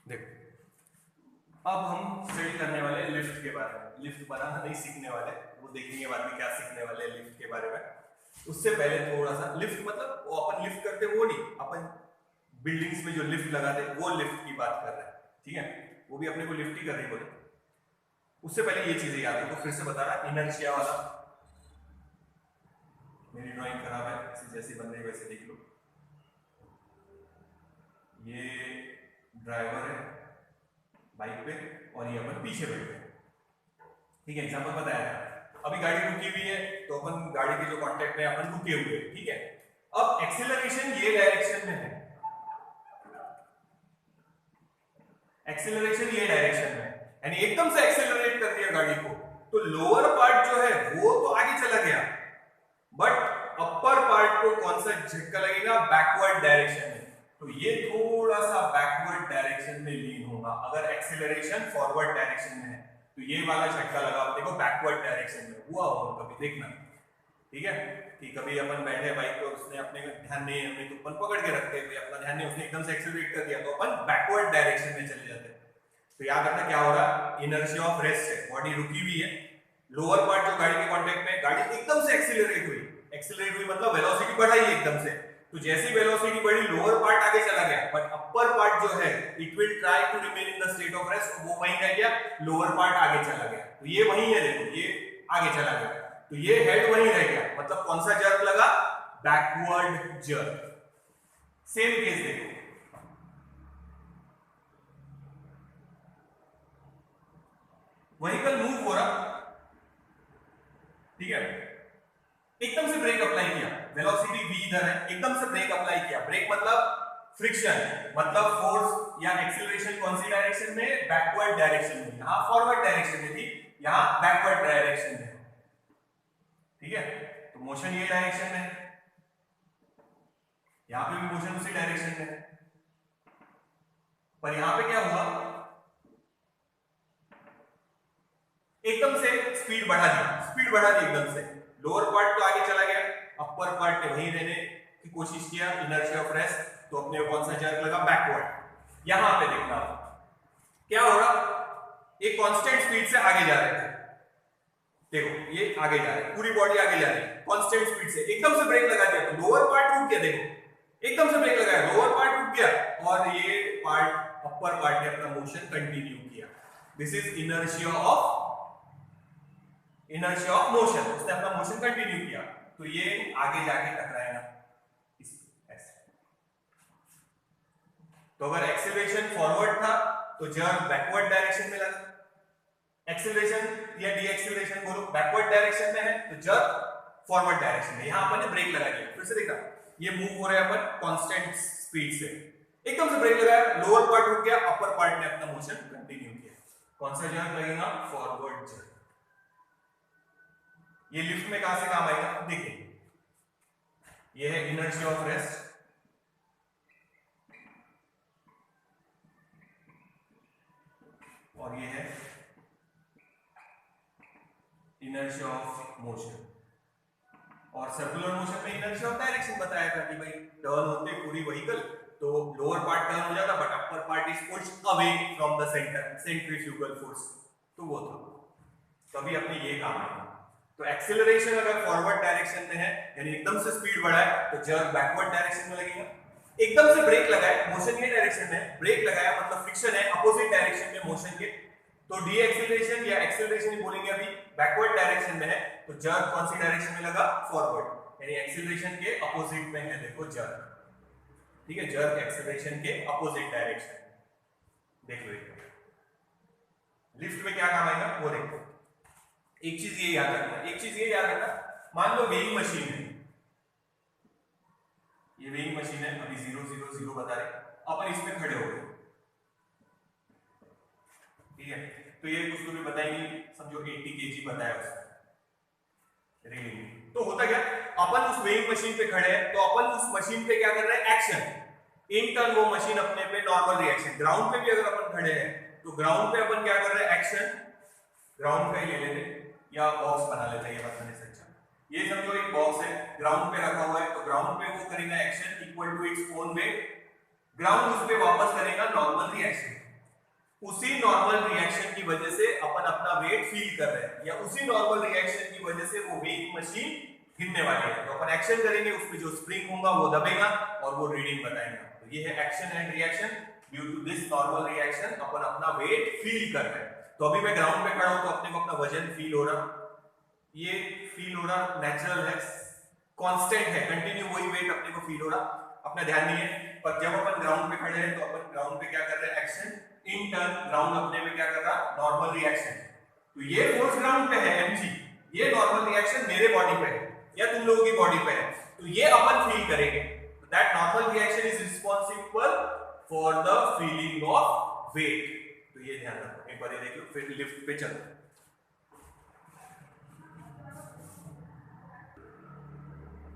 देखो अब हम स्टडी करने वाले हैं लिफ्ट के बारे में। लिफ्ट बनाना नहीं सीखने वाले, वो देखेंगे बाद में क्या सीखने वाले हैं लिफ्ट के बारे में। उससे पहले थोड़ा सा लिफ्ट मतलब वो अपन लिफ्ट करते वो नहीं, अपन बिल्डिंग्स में जो लिफ्ट लगाते वो लिफ्ट की बात कर रहे हैं, ठीक है। वो भी अपने को लिफ्ट ही कर रही बोले। उससे पहले ये चीजें याद है, तो फिर से बता रहा इनर्शिया वाला। मेरी ड्राइंग खराब है, जैसी बन रही वैसे देख लो। ये ड्राइवर है बाइक पे और ये अपन पीछे बैठे हैं, ठीक है। एग्जाम्पल बताया अभी गाड़ी रुकी हुई है तो अपन गाड़ी के जो कांटेक्ट में अपन रुके हुए हैं, ठीक है। अब एक्सीलरेशन ये डायरेक्शन में है, एक्सीलरेशन ये डायरेक्शन में, यानी एकदम से एक्सेलरेट कर दिया गाड़ी को तो लोअर पार्ट जो है वो तो आगे चला गया, बट अपर पार्ट को कौन सा झटका लगेगा? बैकवर्ड डायरेक्शन में। तो ये थोड़ा सा बैकवर्ड डायरेक्शन में लीन होगा। अगर एक्सेलरेशन फॉरवर्ड डायरेक्शन में है तो ये वाला झटका लगा देखो बैकवर्ड डायरेक्शन में हुआ होगा, कभी देखना, ठीक है। कि कभी अपन बैठे बाइक पे, उसने अपने ध्यान नहीं, हमने तो अपन पकड़ के रखते हैं, अपना ध्यान नहीं, उसने एकदम से एक्सेलरेट कर दिया तो अपन बैकवर्ड डायरेक्शन में चले जाते हैं। तो याद रखना क्या हो रहा, इनर्शिया ऑफ रेस्ट है, बॉडी रुकी हुई है, लोअर पार्ट जो गाड़ी के कांटेक्ट में, गाड़ी एकदम से एक्सेलरेट हुई। एक्सेलरेट हुई मतलब वेलोसिटी बढ़ाई एकदम से, तो जैसी वेलोसिटी बढ़ी लोअर पार्ट आगे चला गया, बट अपर पार्ट जो है it will try to remain in the state of rest, वो वहीं रह गया, लोअर पार्ट आगे चला गया। तो ये वहीं है, देखो ये आगे चला गया, तो ये हेड वहीं रह गया, मतलब कौन सा जर्क लगा? Backward jerk. सेम केस देखो, व्हीकल मूव हो रहा, ठीक है, एकदम से ब्रेक अप्लाई किया, वेलोसिटी v इधर है, एकदम से ब्रेक अप्लाई किया। ब्रेक मतलब फ्रिक्शन, मतलब फोर्स या एक्सीलरेशन कौन सी डायरेक्शन में? बैकवर्ड डायरेक्शन में। यहां फॉरवर्ड डायरेक्शन में थी, यहां बैकवर्ड डायरेक्शन में, ठीक है। तो मोशन ये डायरेक्शन में है, यहां पे भी मोशन उसी डायरेक्शन में है, पर यहां पे क्या हुआ? एकदम से स्पीड बढ़ा दी, स्पीड बढ़ा दी एकदम से, लोअर पार्ट तो आगे चला गया, अपर पार्ट ने वहीं रहने की कोशिश किया, इनर्शिया ऑफ रेस्ट, तो अपने कौन सा जर्क लगा? बैकवर्ड। यहां पे देखना क्या हो रहा, एक कांस्टेंट स्पीड से आगे जा रहे थे, देखो ये आगे जा रहे हैं, पूरी बॉडी आगे जा रही है कांस्टेंट स्पीड से, एकदम से ब्रेक लगा दिया तो लोअर पार्ट रुक गया, देखो एकदम से ब्रेक लगाया, लोअर पार्ट रुक गया और ये पार्ट अपर पार्ट ने अपना मोशन कंटिन्यू किया। This is inertia of motion, उसने अपना मोशन कंटिन्यू किया, तो ये आगे जाके टकराएगा इस ऐसे। तो अगर एक्सेलरेशन फॉरवर्ड था तो जर्क बैकवर्ड डायरेक्शन में लगा, एक्सेलरेशन या डी एक्सेलरेशन बोलो बैकवर्ड डायरेक्शन में है तो जर्क फॉरवर्ड डायरेक्शन में। यहां अपन ने ब्रेक लगा दिया, फिर से देखा ये मूव हो रहा है अपन कांस्टेंट स्पीड से, एकदम से ब्रेक लगाया, लोअर पार्ट रुक गया, अपर पार्ट ने अपना मोशन कंटिन्यू किया, कौन सा जर्क लगेगा? Forward jerk. ये लिफ्ट में कहां से काम आएगा? देखिए ये है इनर्शिया ऑफ रेस्ट, और ये है इनर्शिया ऑफ मोशन, और सर्कुलर मोशन में इनर्शिया ऑफ डायरेक्शन बताया था कि भाई टर्न होते पूरी व्हीकल तो लोअर पार्ट टर्न हो जाता but upper part is pushed away from the centre, centrifugal force, तो वो था, तभी अपने ये काम आएगा। तो एक्सेलरेशन अगर फॉरवर्ड डायरेक्शन में है, यानी एकदम से स्पीड बढ़ाए तो जर्क बैकवर्ड डायरेक्शन में लगेगा। एकदम से ब्रेक लगाए, मोशन ये डायरेक्शन में, ब्रेक लगाया मतलब फ्रिक्शन है अपोजिट डायरेक्शन में मोशन के, तो डी एक्सेलरेशन या एक्सेलरेशन ही बोलेंगे अभी, बैकवर्ड डायरेक्शन में है तो जर्क कौन सी डायरेक्शन में लगा? फॉरवर्ड, यानी एक्सेलरेशन के अपोजिट में है, देखो जर्क, ठीक है, जर्क एक्सेलरेशन के अपोजिट डायरेक्शन। देख लो लिफ्ट में क्या काम आएगा वो देखो। एक चीज ये याद रखना, एक चीज ये याद रखना, मान लो वेइंग मशीन है, ये वेइंग मशीन है, अभी 0 0 0 बता रहे, अपन इस पे खड़े हो गए, ठीक है, तो ये उसको भी बताएंगे, समझो 80 kg बताया उसने रीडिंग, तो होता क्या, अपन उस वेइंग मशीन पे खड़े हैं तो अपन उस मशीन पे क्या कर रहे हैं? एक्शन, इन टर्न वो मशीन अपने पे नॉर्मल रिएक्शन। ग्राउंड पे भी अगर अपन खड़े हैं तो ग्राउंड पे अपन क्या कर रहे हैं? एक्शन, ग्राउंड पे ले लेते या बॉक्स बना लेते हैं, ये बताने से अच्छा, ये समझो एक बॉक्स है, ग्राउंड पे रखा हुआ है, तो ग्राउंड पे वो करेगा action equal to its own weight, ground उस पे वापस करेगा नॉर्मल रिएक्शन, उसी नॉर्मल रिएक्शन की वजह से अपन अपना वेट फील कर रहे हैं, या उसी नॉर्मल रिएक्शन की वजह से वो वेट मशीन हिलने वाली है। तो अपन एक्शन करेंगे, उसमें जो स्प्रिंग होगा वो दबेगा और वो रीडिंग बताएगा। तो ये है action and reaction. Due to this normal reaction अपन अपना वेट फील कर रहे हैं। तो अभी मैं ग्राउंड पे खड़ा हूं तो अपने को अपना वजन फील हो रहा, ये फील हो रहा नेचुरल है, कांस्टेंट है, कंटिन्यू वही वेट अपने को फील हो रहा, अपना ध्यान नहीं है। पर जब अपन ग्राउंड पे खड़े हैं तो अपन ग्राउंड पे क्या कर रहे हैं, एक्शन। इन टर्न ग्राउंड अपने पे क्या कर रहा, नॉर्मल रिएक्शन। तो ये फोर्स ग्राउंड पे है mg, ये नॉर्मल रिएक्शन मेरे बॉडी पे है या तुम लोगों की बॉडी पे है, तो ये अपन फील करेंगे। That normal reaction is responsible for the feeling of weight. तो ये ध्यान रखो, एक बार ये देख लो, फिर लिफ्ट पे चलो।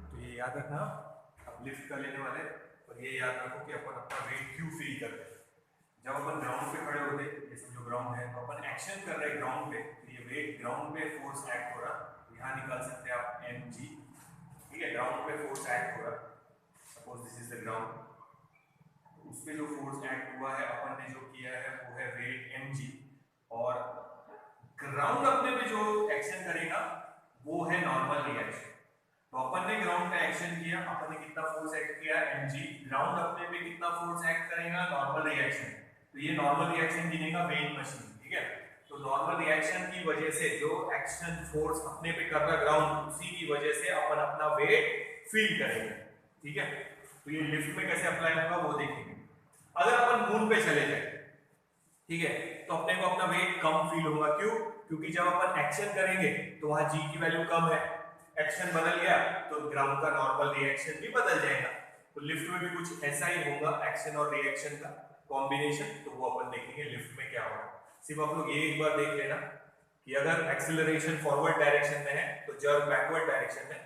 तो ये याद रखना, अब लिफ्ट कर लेने वाले, और ये याद रखो कि अपन अपना वेट क्यों फील करते हैं। जब अपन ग्राउंड पे खड़े होते, ये समझो ग्राउंड है, तो अपन एक्शन कर रहे हैं ग्राउंड पे, तो ये वेट ग्राउंड पे फोर्स एक्ट हो रहा, यहाँ निकाल सकते हैं आप mg, ठीक है, ग्राउंड पे फोर्स एक्ट हो रहा। Suppose this is the ground, उस पे जो फोर्स एक्ट हुआ है अपन ने जो किया है वो है वेट mg, और ग्राउंड अपने पे जो एक्शन करेगा वो है नॉर्मल रिएक्शन। तो अपन ने ग्राउंड पे एक्शन किया, अपन ने कितना फोर्स एक्ट किया mg, ग्राउंड अपने पे कितना फोर्स एक्ट करेगा, नॉर्मल रिएक्शन। तो ये नॉर्मल रिएक्शन गिनेगा वेट मशीन, ठीक है। तो नॉर्मल रिएक्शन की वजह से जो एक्शन फोर्स अपने पे कर रहा ग्राउंड, उसी की वजह से अपन अपना वेट फील करेंगे, ठीक है। तो ये लिफ्ट में कैसे अप्लाई होगा वो देखेंगे। अगर अपन मून पे चले जाए, ठीक है, तो अपने को अपना वेट कम फील होगा। क्यों? क्योंकि जब अपन एक्शन करेंगे तो वहां g की वैल्यू कम है, एक्शन बदल गया तो ग्राउंड का नॉर्मल रिएक्शन भी बदल जाएगा। तो लिफ्ट में भी कुछ ऐसा ही होगा, एक्शन और रिएक्शन का कॉम्बिनेशन। तो वो अपन देखेंगे लिफ्ट में क्या होगा। सिर्फ आप लोग ये एक बार देख लेना कि अगर एक्सीलरेशन फॉरवर्ड डायरेक्शन में है तो जर्क बैकवर्ड डायरेक्शन में,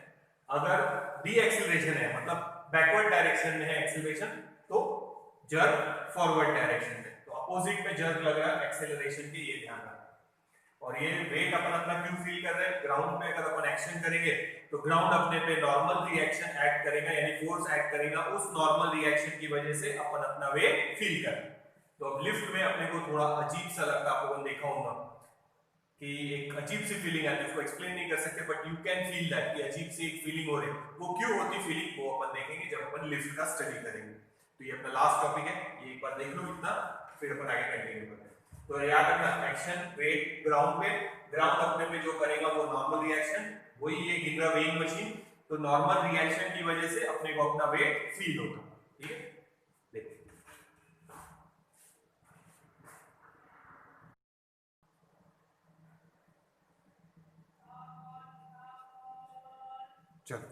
अगर डी एक्सीलरेशन है मतलब बैकवर्ड डायरेक्शन में है एक्सीलरेशन, तो जर्क फॉरवर्ड डायरेक्शन में। तो अपोजिट में जर्क लग रहा है एक्सीलरेशन के, ये ध्यान रखना। और ये वेट अपन अपना क्यों फील कर रहे हैं, ग्राउंड पे अगर अपन एक्शन करेंगे तो ग्राउंड अपने पे नॉर्मल रिएक्शन एक्ट करेगा, यानी फोर्स एक्ट करेगा, उस नॉर्मल रिएक्शन की वजह से अपन अपना वेट फील करें। तो अब लिफ्ट में अपने को थोड़ा अजीब सा लगता है, आप लोगों ने देखा होगा कि एक अजीब सी फीलिंग आती है, उसको एक्सप्लेन नहीं कर सकते, but you can feel that कि अजीब सी एक फीलिंग हो रही है। वो क्यों होती फीलिंग, वो अपन देखेंगे जब अपन लिफ्ट का स्टडी करेंगे। तो ये अपना लास्ट टॉपिक है, ये एक बार देख लो इतना, फिर अपन आगे कंटिन्यू करेंगे। तो याद रखना, एक्शन वेट ग्राउंड पे, ग्राउंड अपने पे जो करेगा वो नॉर्मल रिएक्शन, वही ये गिन रहा वेइंग मशीन। तो नॉर्मल रिएक्शन की वजह से अपने को अपना वेट फील होगा, ठीक है। देखिए चलो,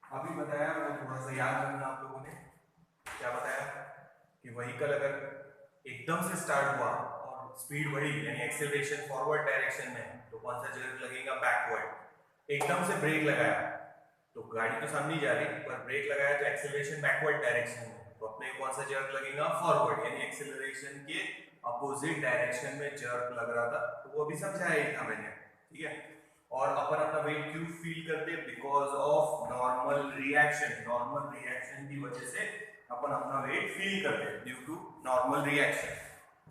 अभी बताया वो थोड़ा सा याद रखना आप लोगों ने। क्या बताया कि व्हीकल अगर एकदम से स्टार्ट हुआ और स्पीड बढ़ी, यानी एक्सेलरेशन फॉरवर्ड डायरेक्शन में, तो कौन सा जर्क लगेगा, बैकवर्ड। एकदम से ब्रेक लगाया तो गाड़ी तो सामने जा रही, पर ब्रेक लगाया तो एक्सेलरेशन बैकवर्ड डायरेक्शन में, तो अपने कौन सा जर्क लगेगा, फॉरवर्ड, यानी एक्सेलरेशन के अपोजिट डायरेक्शन में जर्क लग रहा था। तो वो अभी समझाया ही था मैंने, ठीक है। और अपन अपना वेट क्यों फील करते हैं, because of normal reaction. Normal reaction की वजह से अपन अपना वेट फील करते हैं, ड्यू टू नॉर्मल रिएक्शन,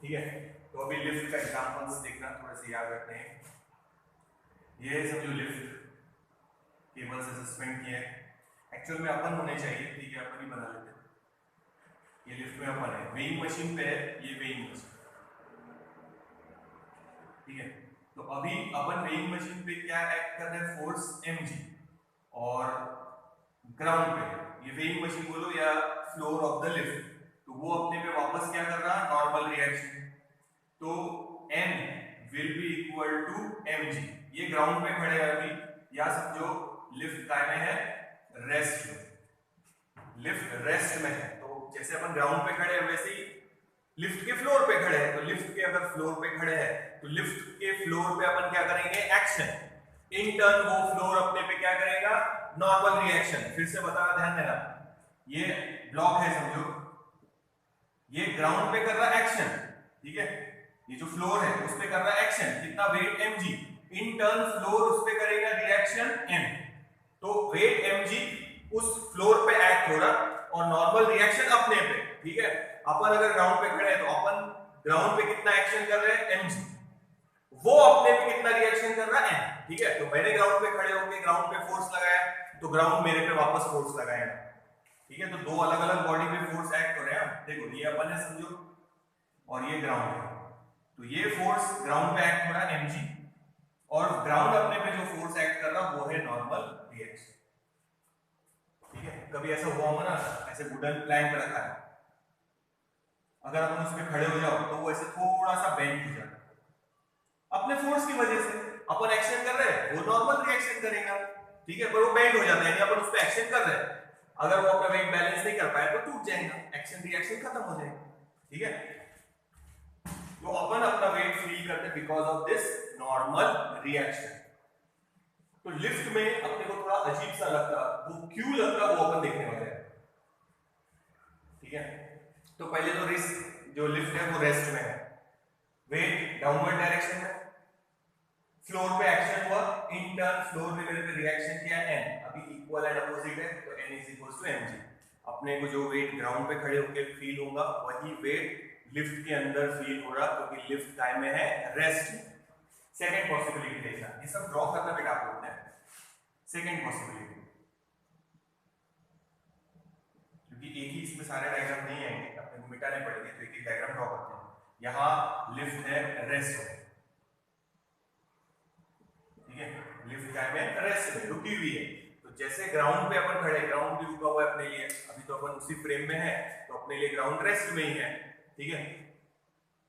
ठीक है। तो अभी लिफ्ट का एग्जांपल्स देखना, थोड़े से याद रखते हैं। ये सब जो लिफ्ट केबल से सस्पेंड किया है, एक्चुअल में अपन होने चाहिए, ठीक है, अपन ही बना लेते हैं। ये लिफ्ट में अपन है, वेइंग मशीन पे है, ये वेइंग मशीन, ठीक है। तो अभी अपन वेइंग मशीन पे क्या एक्ट कर रहे हैं, फोर्स mg, और ग्राउंड पे ये वेइंग मशीन बोलो या फ्लोर ऑफ द लिफ्ट, तो वो अपने पे वापस क्या कर रहा है, नॉर्मल रिएक्शन। तो m will be equal to mg। ये ग्राउंड पे खड़े हैं अभी, या समझो लिफ्ट काय में है, रेस्ट में, लिफ्ट रेस्ट में है। तो जैसे अपन ग्राउंड पे खड़े हैं वैसे ही लिफ्ट के फ्लोर पे खड़े हैं। तो लिफ्ट के अगर फ्लोर पे खड़े हैं तो लिफ्ट के फ्लोर पे अपन क्या करेंगे, एक्शन। इन टर्न वो फ्लोर अपने पे क्या करेगा, नॉर्मल रिएक्शन। फिर से बताना, ध्यान देना, ये ब्लॉक है समझो, ये ग्राउंड पे कर रहा है एक्शन, ठीक है, ये जो फ्लोर है उस पे कर रहा है एक्शन, कितना, weight mg। In turn floor उस पे करेगा रिएक्शन m। तो वेट mg उस फ्लोर पे एक्ट हो रहा और नॉर्मल रिएक्शन अपने पे, ठीक है। अपन अगर ग्राउंड पे खड़े हैं तो अपन ग्राउंड पे कितना एक्शन कर रहे हैं mg, वो अपने पे कितना रिएक्शन कर रहा है n, ठीक है। तो मैंने ग्राउंड पे खड़े होकर ग्राउंड पे फोर्स लगाया तो ग्राउंड मेरे पे वापस फोर्स लगाएगा, ठीक है। तो दो अलग अलग बॉडी पे फोर्स एक्ट हो रहे हैं। देखो ये अपन है समझो, और ये ग्राउंड है, तो ये फोर्स ग्राउंड पे एक्ट हो रहा है mg, और ग्राउंड अपने पे जो फोर्स एक्ट कर रहा है वो है नॉर्मल रिएक्शन, ठीक है। कभी ऐसा हुआ होगा ना, ऐसे वुडन प्लैंक रखा है, अगर अपन उस पे खड़े हो जाओ तो वो ऐसे थोड़ा सा बेंड हो जाता है अपने फोर्स की वजह से। अपन एक्शन कर रहे हैं वो नॉर्मल रिएक्शन करेगा, ठीक है, पर वो बेंड हो जाता है, यानी अपन उस पे एक्शन कर रहे हैं, अगर वो अपना वेट बैलेंस नहीं कर पाए तो टूट जाएगा, एक्शन रिएक्शन खत्म हो जाएगा, ठीक है। तो अपन अपना वेट फील करते हैं because of this normal reaction. तो लिफ्ट में अपने को थोड़ा अजीब सा लगता, वो क्यों लगता वो अपन देखने वाले हैं, ठीक है। तो पहले तो रिस्ट जो लिफ्ट है वो रेस्ट में है, वेट डाउनवर्ड डायरेक्शन में, फ्लोर पे एक्शन हुआ, इन टर्न फ्लोर ने मेरे पे रिएक्शन किया n, अभी इक्वल एंड अपोजिट है तो n is equal to mg। अपने को जो वेट ग्राउंड पे खड़े होकर फील होगा वही वेट लिफ्ट के अंदर फील हो रहा, क्योंकि लिफ्ट काय में है रेस्ट में। सेकंड पॉसिबिलिटी देखना, ये सब ड्रॉ करना बेटा आप लोग ने, सेकंड पॉसिबिलिटी, क्योंकि एक ही इसमें सारे डायग्राम नहीं आएंगे, अपने को मिटाने पड़ेंगे, तो एक एक डायग्राम ड्रॉ करते हैं। यहां लिफ्ट है रेस्ट में, ठीक है, लिफ्ट काय में रेस्ट में रुकी हुई है, तो जैसे ग्राउंड पे अपन खड़े, ग्राउंड भी रुका हुआ है अपने लिए, अभी तो अपन उसी फ्रेम में है, तो अपने लिए ग्राउंड रेस्ट में ही है, ठीक है।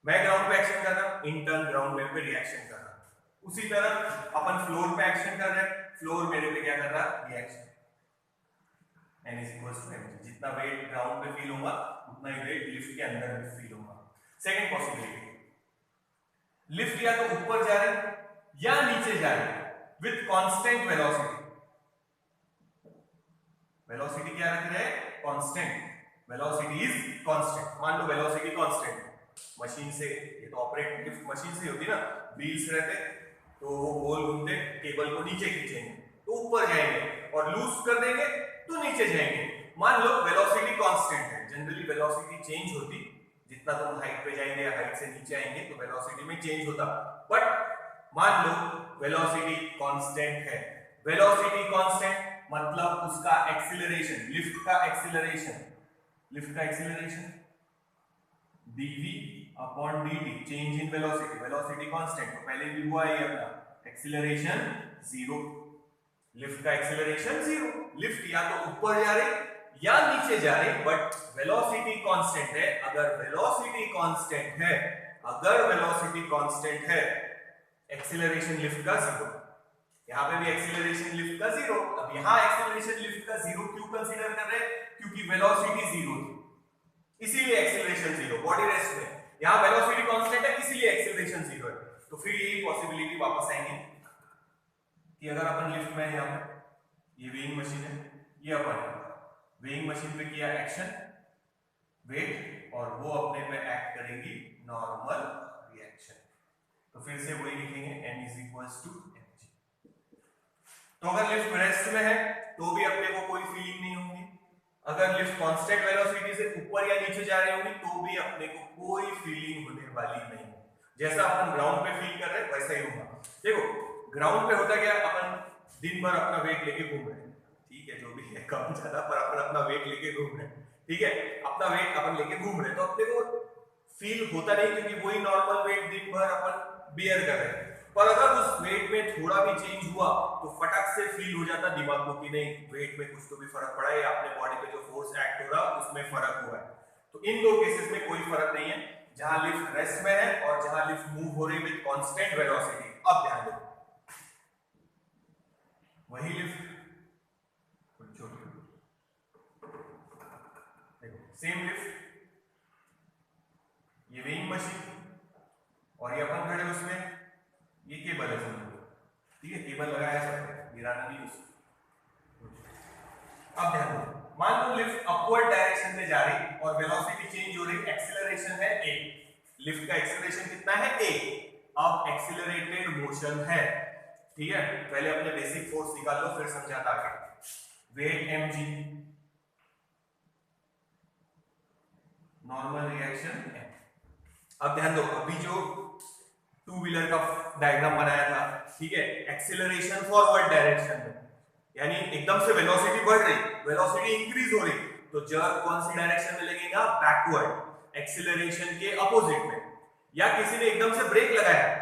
मैं ग्राउंड पे एक्शन कर रहा हूं, इन टर्न ग्राउंड मेरे पे रिएक्शन कर रहा है। उसी तरह अपन फ्लोर पे एक्शन कर रहे हैं, फ्लोर मेरे पे क्या कर रहा है, reaction, n is equals to mg। जितना वेट ग्राउंड पे फील होगा उतना ही वेट लिफ्ट के अंदर भी फील होगा। सेकंड पॉसिबिलिटी, लिफ्ट या तो ऊपर जा रही या नीचे जा रही विथ कांस्टेंट वेलोसिटी। वेलोसिटी क्या रख रहे हैं, कांस्टेंट, वेलोसिटी इज कांस्टेंट। मान लो वेलोसिटी कांस्टेंट, मशीन से, ये तो ऑपरेट लिफ्ट मशीन से होती ना, व्हील्स रहते तो वो गोल घूमते, केबल को नीचे खींचेंगे तो ऊपर जाएंगे, और लूज कर देंगे तो नीचे जाएंगे। मान लो वेलोसिटी कांस्टेंट है, जनरली वेलोसिटी चेंज होती, जितना तुम हाइट पे जाएंगे या हाइट से नीचे आएंगे तो वेलोसिटी में चेंज होता, बट मान लो वेलोसिटी कांस्टेंट है। वेलोसिटी कांस्टेंट मतलब उसका एक्सीलरेशन, लिफ्ट का एक्सीलरेशन, लिफ्ट का acceleration dv upon dt, change in velocity, velocity constant, तो पहले भी हुआ है अपना एक्सीलरेशन जीरो, लिफ्ट का एक्सीलरेशन जीरो। लिफ्ट या तो ऊपर जा रही या नीचे जा रही, बट वेलोसिटी कांस्टेंट है। अगर वेलोसिटी कांस्टेंट है, अगर वेलोसिटी कांस्टेंट है, एक्सीलरेशन लिफ्ट का जीरो, यहां पे भी एक्सीलरेशन लिफ्ट का जीरो। अब यहां एक्सीलरेशन लिफ्ट का जीरो क्यों कंसीडर कर रहे हैं, क्योंकि वेलोसिटी जीरो थी इसीलिए एक्सीलरेशन जीरो, बॉडी रेस्ट में। यहां वेलोसिटी कांस्टेंट है इसीलिए एक्सीलरेशन जीरो है। तो फिर यही पॉसिबिलिटी वापस आएंगे कि अगर अपन लिफ्ट में, यहां पे ये वेइंग मशीन है, ये अपन वेइंग मशीन पे किया एक्शन, वेट, और वो अपने पे एक्ट करेगी नॉर्मल रिएक्शन, तो फिर से वही लिखेंगे n is equals to mg। तो अगर लिफ्ट रेस्ट में है तो भी अपने को कोई फीलिंग नहीं होगी, अगर लिफ्ट कांस्टेंट वेलोसिटी से ऊपर या नीचे जा रही होगी तो भी अपने को कोई फीलिंग होने वाली नहीं। जैसा अपन ग्राउंड पे फील कर रहे हैं वैसा ही होगा। देखो ग्राउंड पे होता क्या, अपन दिन भर अपना वेट लेके घूम रहे हैं, ठीक है, जो भी है कम ज्यादा, पर अपन अपना वेट लेके घूम रहे हैं, ठीक है, अपना वेट अपन लेके घूम रहे हैं, तो अपने को फील होता नहीं, क्योंकि वही नॉर्मल वेट दिन भर अपन बियर कर रहे हैं। पर अगर उस वेट में थोड़ा भी चेंज हुआ तो फटक से फील हो जाता दिमाग को कि नहीं, वेट में कुछ तो भी फर्क पड़ा है, या अपने बॉडी पे जो फोर्स एक्ट हो रहा उसमें फर्क हुआ है। तो इन दो केसेस में कोई फर्क नहीं है, जहां लिफ्ट रेस्ट में है और जहां लिफ्ट मूव हो रही विद कांस्टेंट वेलोसिटी। अब ध्यान दो, वही लिफ्ट सेम लिफ्ट, ये वेइंग मशीन और ये अपन खड़े उसमें, ये केबल है समझो, ठीक है, केबल लगाया सकते, गिराना नहीं उसको। अब ध्यान दो, मान लो लिफ्ट अपवर्ड डायरेक्शन में जा रही और वेलोसिटी चेंज हो रही, एक्सीलरेशन है a, लिफ्ट का एक्सीलरेशन कितना है a, अब एक्सीलरेटेड मोशन है, ठीक है। पहले अपने बेसिक फोर्स निकाल लो फिर समझाता आगे। वेट mg, नॉर्मल रिएक्शन है। अब ध्यान दो, अभी जो टू व्हीलर का डायग्राम बनाया था, ठीक है, एक्सीलरेशन फॉरवर्ड डायरेक्शन में, यानी एकदम से वेलोसिटी बढ़ रही, वेलोसिटी इंक्रीज हो रही, तो जर्क कौन सी डायरेक्शन में लगेगा? बैकवर्ड, एक्सीलरेशन के अपोजिट में। या किसी ने एकदम से ब्रेक लगाया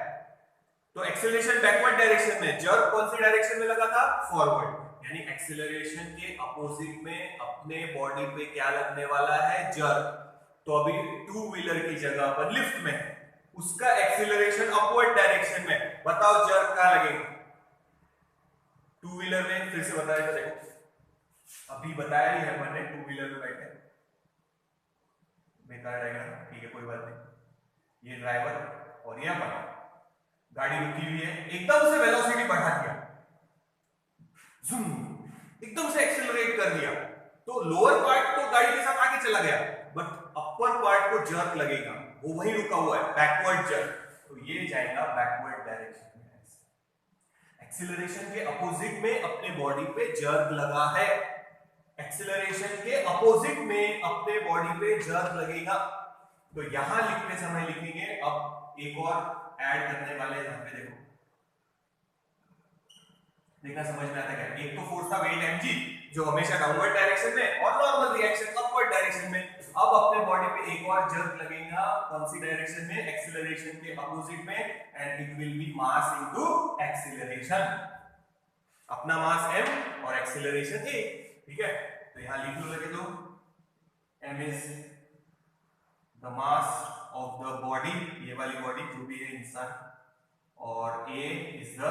तो एक्सीलरेशन बैकवर्ड डायरेक्शन में, जर्क कौन सी डायरेक्शन में लगा था? फॉरवर्ड। यानी एक्सीलरेशन के अपोजिट में अपने बॉडी पे क्या लगने वाला है? जर्क। तो अभी टू व्हीलर की जगह पर लिफ्ट में है, उसका एक्सीलरेशन अपवर्ड डायरेक्शन में, बताओ जर्क कहां लगेगा? टू व्हीलर में, फिर से बताया था, देखो अभी बताया ही है मैंने, टू व्हीलर में बैठे, बेकार रहेगा, ठीक है कोई बात नहीं। ये ड्राइवर और ये अपन, गाड़ी रुकी हुई है, एकदम से वेलोसिटी बढ़ा दिया, जूम, एकदम से एक्सीलरेट कर दिया, तो लोअर पार्ट तो गाड़ी के साथ आगे चला गया, बट अपर पार्ट को जर्क लगेगा, वो वहीं रुका हुआ है, बैकवर्ड जर्क, तो ये जाएगा बैकवर्ड डायरेक्शन में। एक्सीलरेशन के अपोजिट में अपने बॉडी पे जर्क लगा है, एक्सीलरेशन के अपोजिट में अपने बॉडी पे जर्क लगेगा, तो यहां लिखते समय लिखेंगे, अब एक और ऐड करने वाले हैं, यहां पे देखो, देखना समझ में आता है क्या? एक तो फोर्स था वेट mg जो हमेशा डाउनवर्ड डायरेक्शन में, और नॉर्मल रिएक्शन अपवर्ड डायरेक्शन में। अब अपने बॉडी पे एक और जर्क लगेगा, कौन सी डायरेक्शन में? एक्सीलरेशन के अपोजिट में, and it will B mass into acceleration. अपना मास m और एक्सीलरेशन a, ठीक है, तो यहां लिख लो, लगे तो m is the mass of the body, ये वाली बॉडी जो भी है इंसान, और a is the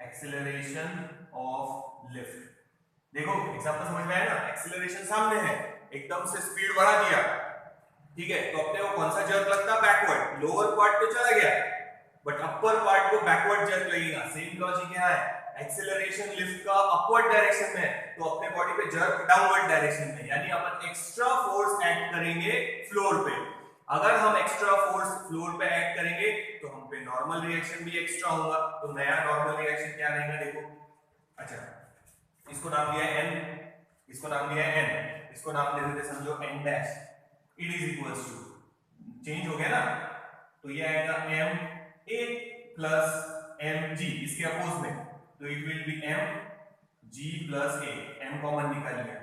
acceleration of lift. देखो एग्जांपल समझ में आया ना? एक्सीलरेशन सामने है, एकदम से स्पीड बढ़ा दिया, ठीक है, तो अपने को कौन सा जर्क लगता? बैकवर्ड। लोअर पार्ट तो चला गया, बट अपर पार्ट को बैकवर्ड जर्क लगेगा। सेम लॉजिक यहाँ है, एक्सीलरेशन लिफ्ट का अपवर्ड डायरेक्शन में, तो अपने बॉडी पे जर्क डाउनवर्ड डायरेक्शन में, यानी अपन एक्स्ट्रा फोर्स ऐड करेंगे फ्लोर पे। अगर हम एक्स्ट्रा फोर्स फ्लोर पे ऐड करेंगे तो हम पे नॉर्मल रिएक्शन भी एक्स्ट्रा होगा, तो नया नॉर्मल रिएक्शन क्या रहेगा? देखो, अच्छा इसको नाम दिया है n, इसको नाम दिया है n, इसको नाम दे देते समझो n dash, it is equals to, change हो गया ना, तो ये आएगा m a plus m g, इसके अपोज में, तो it will be m g plus a, m common निकाल लिया,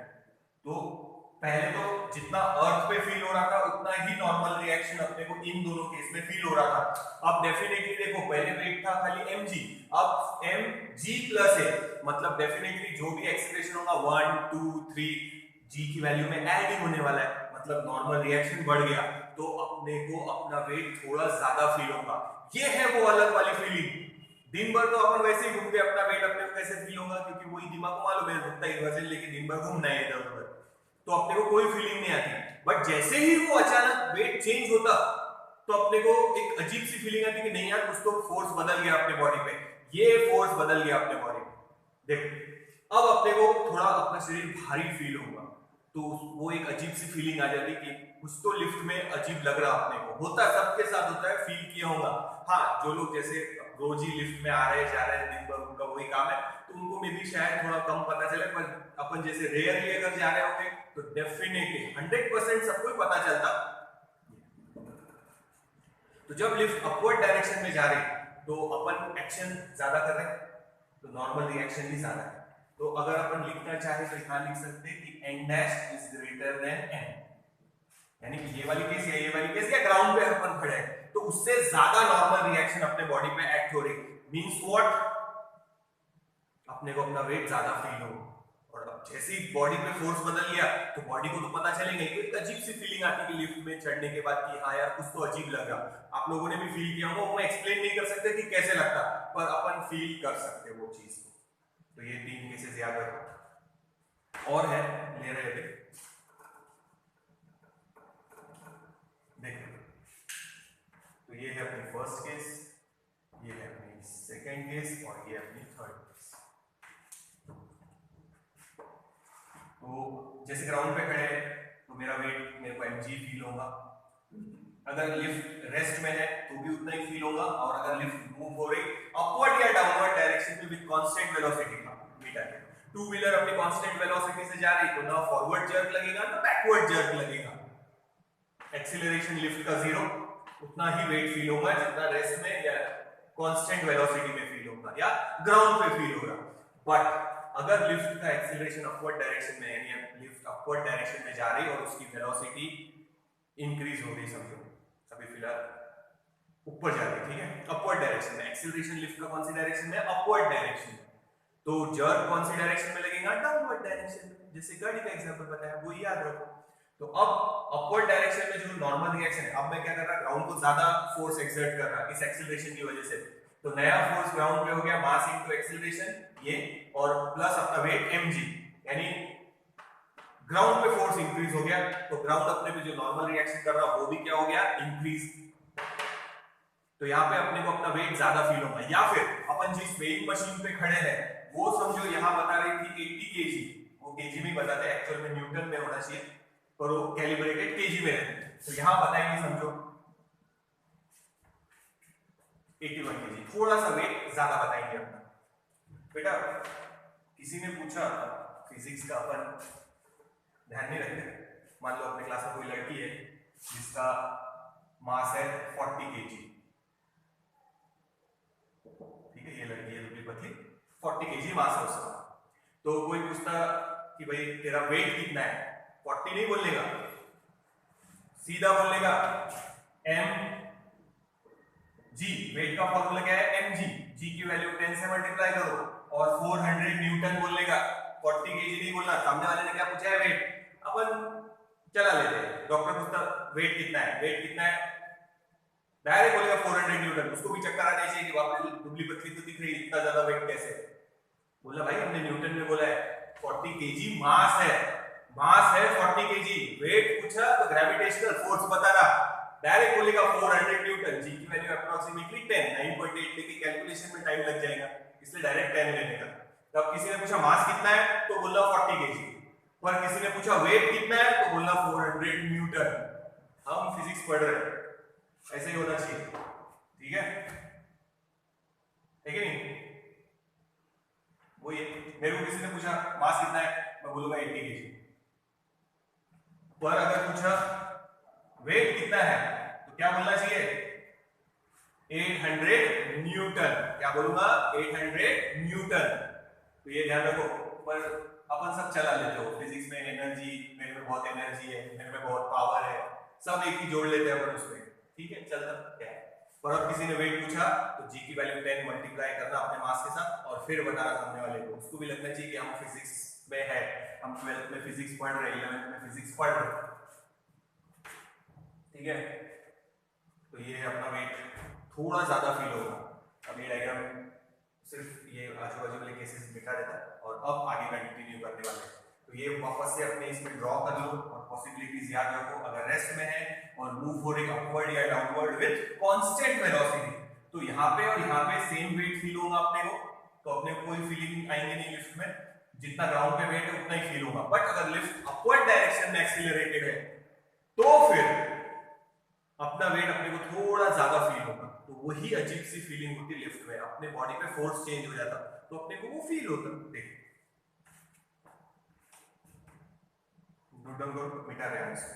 तो पहले तो जितना अर्थ पे फील हो रहा था उतना ही नॉर्मल रिएक्शन अपने को इन दोनों केस में फील हो रहा था। अब डेफिनेटली देखो, पहले वेट था खाली mg, अब mg प्लस a, मतलब डेफिनेटली जो भी एक्सीलरेशन होगा 1 2 3 g की वैल्यू में ऐड ही होने वाला है, मतलब नॉर्मल रिएक्शन बढ़ गया, तो अपने को अपना वेट थोड़ा ज्यादा फील होगा। ये है वो अलग वाली फीलिंग। दिन भर तो अपन वैसे ही घूमते, अपना वेट अपने को कैसे फील होगा? क्योंकि वही दिमाग को मालूम है रुकता ही वजन लेके दिन भर घूमना है इधर उधर, तो अपने को कोई फीलिंग नहीं आती। बट जैसे ही वो अचानक वेट चेंज होता तो अपने को एक अजीब सी फीलिंग आती कि नहीं यार, कुछ तो फोर्स बदल गया अपने बॉडी पे, ये फोर्स बदल गया अपने बॉडी पे। देखो अब अपने को थोड़ा अपना शरीर भारी फील होगा, तो वो एक अजीब सी फीलिंग आ जाती कि कुछ तो लिफ्ट में अजीब लग रहा अपने को। होता है, सबके साथ होता है, फील किया होगा। हाँ, जो लोग जैसे रोज ही लिफ्ट में आ रहे जा रहे हैं, दिन भर उनका वही काम है, तो उनको में भी शायद थोड़ा कम पता चले, पर अपन जैसे रेयरली अगर जा रहे होंगे तो डेफिनेटली 100% सबको ही पता चलता। तो जब लिफ्ट अपवर्ड डायरेक्शन में जा रही तो अपन एक्शन ज्यादा कर रहे हैं, तो नॉर्मल रिएक्शन भी ज्यादा है। तो अगर अपन लिखना चाहे तो यहां लिख सकते हैं कि n dash is greater than n, यानी कि ये वाली केस या ये वाली केस या ग्राउंड पे अपन खड़े हैं तो उससे ज्यादा नॉर्मल रिएक्शन अपने बॉडी पे एक्ट हो रही, मींस व्हाट? अपने को अपना वेट ज्यादा फील हो, और अब जैसे ही बॉडी पे फोर्स बदल गया तो बॉडी को तो पता चलेगा ही, तो एक अजीब सी फीलिंग आती है लिफ्ट में चढ़ने के बाद कि हाँ यार कुछ तो अजीब लगा। आप लोगों ने भी फील किया होगा, वो एक्सप्लेन नहीं कर सकते कि कैसे लगता, पर अपन फील कर सकते वो चीज को। तो ये 3 केसेस याद रखो, और है ले रहे थे, देखो तो ये है अपनी फर्स्ट केस, ये है अपनी सेकंड केस, और ये अपनी थर्ड केस। तो जैसे ग्राउंड पे खड़े हैं तो मेरा वेट मेरे को mg फील होगा, अगर लिफ्ट रेस्ट में है तो भी उतना ही फील होगा, और अगर लिफ्ट मूव हो रही अपवर्ड या डाउनवर्ड डायरेक्शन में विद कांस्टेंट वेलोसिटी का मीटर, टू व्हीलर अपनी कांस्टेंट वेलोसिटी से जा रही तो ना फॉरवर्ड जर्क लगेगा ना बैकवर्ड जर्क लगेगा, एक्सीलरेशन लिफ्ट का 0, उतना ही वेट फील होगा जितना रेस्ट में या कांस्टेंट वेलोसिटी में फील होगा या ग्राउंड पे फील होगा। बट अगर लिफ्ट का एक्सीलरेशन अपवर्ड डायरेक्शन में यानी लिफ्ट अपवर्ड डायरेक्शन में जा रही और उसकी वेलोसिटी इंक्रीज हो गई, समझो अभी फिलहाल ऊपर जा रही, ठीक है, अपवर्ड डायरेक्शन में। एक्सीलरेशन लिफ्ट का कौन सी डायरेक्शन में? अपवर्ड डायरेक्शन में। तो जर्क कौन सी डायरेक्शन में लगेगा? डाउनवर्ड डायरेक्शन में। जैसे गाड़ी का एग्जांपल बताया वो याद रखो। तो अब अपवर्ड डायरेक्शन में जो नॉर्मल रिएक्शन है, अब मैं क्या कर रहा, ग्राउंड को ज्यादा फोर्स एक्सर्ट कर रहा इस एक्सीलरेशन की वजह से। तो नया फोर्स ग्राउंड पे हो गया मास इनटू एक्सीलरेशन ये, और प्लस अपना वेट mg, यानी ग्राउंड पे फोर्स इंक्रीज हो गया। तो ग्राउंड अपने पे जो नॉर्मल रिएक्शन कर रहा वो भी क्या हो गया? इंक्रीज। तो यहाँ पे अपने को अपना वेट ज्यादा फील होगा। या फिर अपन जिस वेइंग मशीन पे खड़े हैं वो समझो यहाँ बता रही थी 80 केजी, वो केजी में बताते हैं, एक्चुअल में न्यूटन में होना चाहिए पर वो कैलिब्रेटेड केजी में रहते हैं। तो यहाँ बताएंगे समझो 81 केजी, थोड़ा सा वेट ज्यादा बताएंगे अपना। बेटा किसी ने पूछा फिजिक्स का, अपन ध्यान नहीं रखते, मान लो अपने क्लास में कोई लड़की है जिसका मास है 40 केजी, ठीक है, ये लड़की है दुबली पतली, 40 केजी मास है उसका। तो कोई पूछता कि भाई तेरा वेट कितना है, 40 नहीं बोलेगा, सीधा बोलेगा एम जी। वेट का फॉर्मूला क्या है? M G. जी की वैल्यू 10 से मल्टीप्लाई करो और 400 न्यूटन बोलेगा, 40 केजी नहीं बोलना। सामने वाले ने क्या पूछा है? वेट। अपन चला लेते हैं, डॉक्टर पूछता वेट कितना है, वेट कितना है, डायरेक्ट बोलेगा 400 न्यूटन। उसको भी चक्कर आने चाहिए कि बाप रे दुबली पतली तो दिख रही है, इतना ज्यादा वेट कैसे? बोला भाई हमने न्यूटन में बोला है 40 केजी मास है, मास है 40 केजी। वेट पूछा तो ग्रेविटेशनल फोर्स बताना, डायरेक्ट बोलेगा 400 न्यूटन। जी की वैल्यू अप्रोक्सीमेटली 10, 9.8 लेके कैलकुलेशन में टाइम लग जाएगा, इसलिए डायरेक्ट 10 लेने का। तब किसी ने पूछा मास कितना है तो बोला 40 केजी, पर किसी ने पूछा वेट कितना है तो बोला 400 न्यूटन। हम फिजिक्स पढ़ रहे हैं, ऐसे ही होना चाहिए, ठीक है कि नहीं? वो ये मेरे को किसी ने पूछा मास कितना है, मैं बोलूंगा 80 केजी। पर अगर पूछा वेट कितना है तो क्या बोलना चाहिए? 800 न्यूटन। क्या बोलूंगा? 800 न्यूटन। तो ये ध्यान रखो। पर अपन सब चला लेते हो फिजिक्स में, एनर्जी, मेरे में बहुत एनर्जी है, मेरे में बहुत पावर है, सब एक ही जोड़ लेते हैं अपन उसमें, ठीक है, चलता क्या है। पर अब किसी ने वेट पूछा तो जी की वैल्यू 10 मल्टीप्लाई करना अपने मास के साथ और फिर बताना सामने वाले को। उसको भी लगना चाहिए कि हम फिजिक्स में है, हम 12th में फिजिक्स पढ़ रहे हैं, 11th में फिजिक्स पढ़ रहे हैं, ठीक है। तो ये है अपना वेट, थोड़ा ज्यादा फील होगा। अब ये डायग्राम सिर्फ ये आजू बाजू वाले केसेस मिटा देता है और अब आगे कंटिन्यू करने वाले हैं। तो ये वापस से अपने इसमें ड्रॉ कर लो और पॉसिबिलिटीज याद रखो। अगर रेस्ट में है और मूव हो रही अपवर्ड या डाउनवर्ड विद कांस्टेंट वेलोसिटी, तो यहाँ पे और यहाँ पे सेम वेट फील होगा अपने को, तो अपने को कोई फीलिंग आएंगे नहीं लिफ्ट में, जितना ग्राउंड पे वेट है उतना ही फील होगा। बट अगर लिफ्ट अपवर्ड डायरेक्शन में एक्सीलरेटेड है तो फिर अपना वेट अपने को थोड़ा ज्यादा फील होगा। तो वही अजीब सी फीलिंग होती है लिफ्ट में, अपने बॉडी पे फोर्स चेंज हो जाता तो अपने को वो फील होता। देखिए मिटा रहे हैं इसको।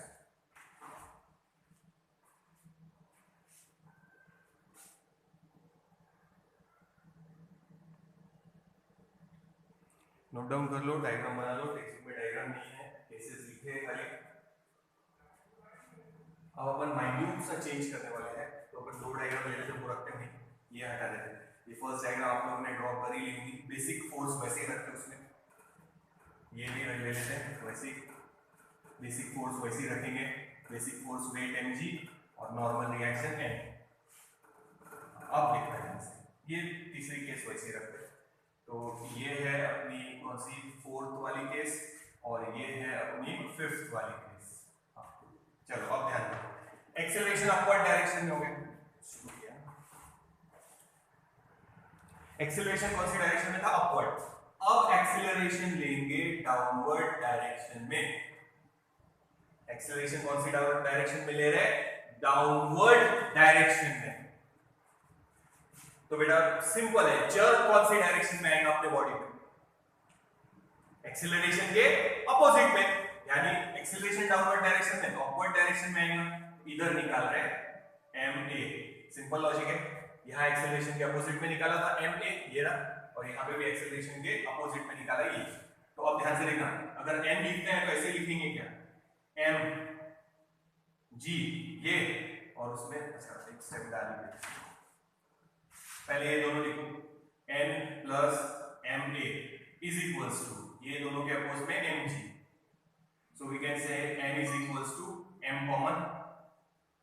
नोट डाउन कर लो, डायग्राम बना लो। टेक्स्ट में डायग्राम नहीं है, केसेस लिखे हैं खाली। अब अपन माइन्यूट सा चेंज करने वाले हैं, तो अपन दो डायग्राम ले लेते हैं, वो रखते हैं, ये हटा देते हैं। ये फर्स्ट डायग्राम आप लोगों ने ड्रॉ कर ही ली होगी, बेसिक फोर्स वैसे ही रखते हैं उसमें, ये भी ले लेते हैं वैसे, बेसिक फोर्स वैसे ही रखेंगे, बेसिक फोर्स वेट mg और नॉर्मल रिएक्शन n। अब देखते हैं ये तीसरी केस वैसे ही रखते हैं। तो ये है अपनी कौन सी फोर्थ वाली केस और ये है अपनी फिफ्थ वाली केस। चलो अब ध्यान दो, एक्सेलरेशन अपवर्ड डायरेक्शन में हो गया, एक्सेलरेशन कौन सी डायरेक्शन में था? अपवर्ड। अब एक्सेलरेशन लेंगे डाउनवर्ड डायरेक्शन में। एक्सेलरेशन कौन सी डायरेक्शन में ले रहे हैं? डाउनवर्ड डायरेक्शन में। तो बेटा सिंपल है, जर्क कौन सी डायरेक्शन में आएगा अपने बॉडी में? एक्सेलरेशन के अपोजिट में, यानी एक्सेलरेशन डाउनवर्ड डायरेक्शन में, तो अपवर्ड डायरेक्शन में आएगा। इधर निकाल रहे हैं ma। सिंपल लॉजिक है, यहाँ एक्सेलरेशन के अपोजिट में निकाला था ma, ये रहा, और यहाँ पे भी एक्सेलरेशन के अपोजिट में निकाला ये। तो अब ध्यान से देखना, अगर m लिखते हैं तो ऐसे लिखेंगे क्या, m g ये, और उसमें अच्छा एक स्टेप डालेंगे, पहले ये दोनों लिखो, n plus ma is equals to, ये दोनों के अपोज में mg, so we can say n is equals to m common,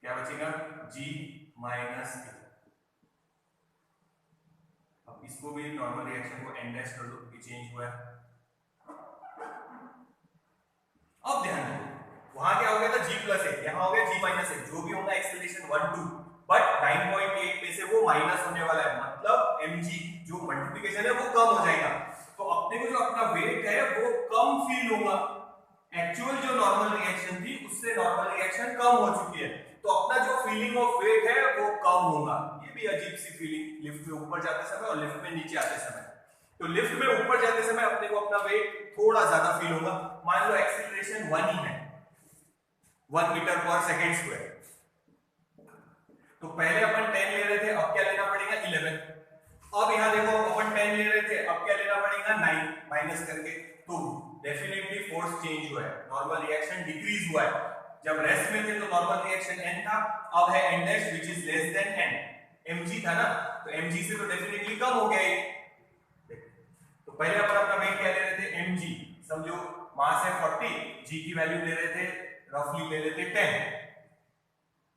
क्या बचेगा g माइनस a। अब इसको भी नॉर्मल रिएक्शन को n डैश कर दो, ये चेंज हुआ है। अब ध्यान दो, वहां क्या हो गया था g प्लस a, यहाँ हो गया g माइनस a, जो भी होगा एक्सेलरेशन 1 2, बट 9.8 में से वो माइनस होने वाला है, मतलब mg जो मल्टीप्लिकेशन है वो कम हो जाएगा, तो अपने को जो अपना वेट है वो कम फील होगा। एक्चुअल जो नॉर्मल रिएक्शन थी उससे नॉर्मल रिएक्शन कम हो चुकी है, तो अपना जो फीलिंग ऑफ वेट है वो कम होगा। ये भी अजीब सी फीलिंग लिफ्ट में ऊपर जाते समय और लिफ्ट में नीचे आते समय। तो लिफ्ट में ऊपर जाते समय अपने को अपना वेट थोड़ा ज्यादा फील होगा। मान लो एक्सीलरेशन 1 ही है, 1 मीटर पर सेकेंड स्क्वायर, तो पहले अपन 10 ले रहे थे, अब क्या लेना पड़ेगा 11। अब यहाँ देखो अपन 10 ले रहे थे, अब क्या लेना पड़ेगा 9 माइनस करके, तो डेफिनेटली फोर्स चेंज हुआ है, नॉर्मल रिएक्शन डिक्रीज हुआ है। जब रेस्ट में थे तो नॉर्मल रिएक्शन n था, अब है n dash which is less than n, mg था ना, तो mg से तो डेफिनेटली कम हो गया ये। तो पहले अपन अपना वेट क्या ले रहे थे mg, समझो मास है 40, g की वैल्यू ले रहे थे रफली ले लेते 10,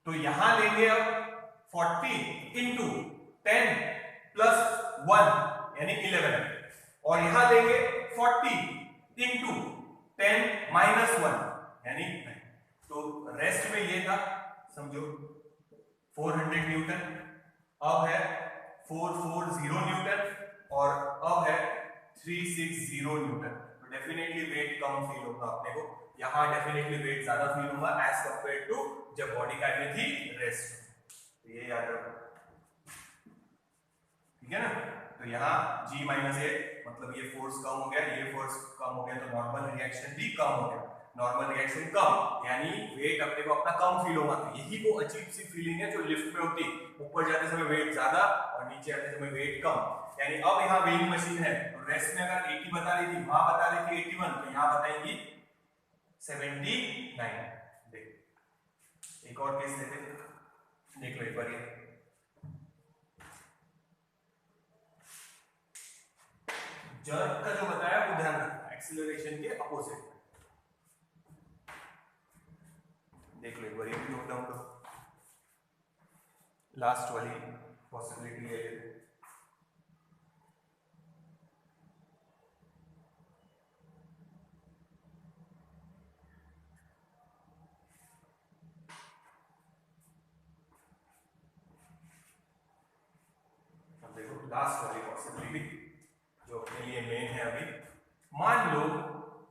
तो यहां लेंगे अब 40 इंटू 10 प्लस 1 यानी 11, और यहां लेंगे 40 इंटू 10 माइनस 1 यानी 9। तो रेस्ट में ये था समझो 400 न्यूटन, अब है 440 न्यूटन, और अब है 360 न्यूटन। तो डेफिनेटली वेट कम फील होगा अपने को, यहाँ डेफिनेटली वेट ज्यादा फील होगा एज कंपेयर टू जब बॉडी का में थी रेस्ट। तो ये याद रखो, ठीक है ना। तो यहाँ g माइनस ए मतलब ये फोर्स कम हो गया, ये फोर्स कम हो गया, तो नॉर्मल रिएक्शन भी कम हो गया। नॉर्मल रिएक्शन कम यानी वेट अपने को अपना कम फील होगा। तो यही वो अजीब सी फीलिंग है जो लिफ्ट में होती, ऊपर जाते समय वेट ज्यादा और नीचे आते समय वेट कम। यानी अब यहाँ वेइंग मशीन है, तो रेस्ट में अगर 80 बता रही थी, वहां बता रही थी 81, तो यहाँ बताएंगी 79। देख एक और केस लेते, देख लो एक बार, ये जर्क का जो बताया वो ध्यान रखना, एक्सीलरेशन के अपोजिट। देख लो एक बार, ये भी नोट डाउन करो, लास्ट वाली पॉसिबिलिटी ले लेते। अब देखो लास्ट वाली पॉसिबिलिटी जो अपने लिए मेन है अभी। मान लो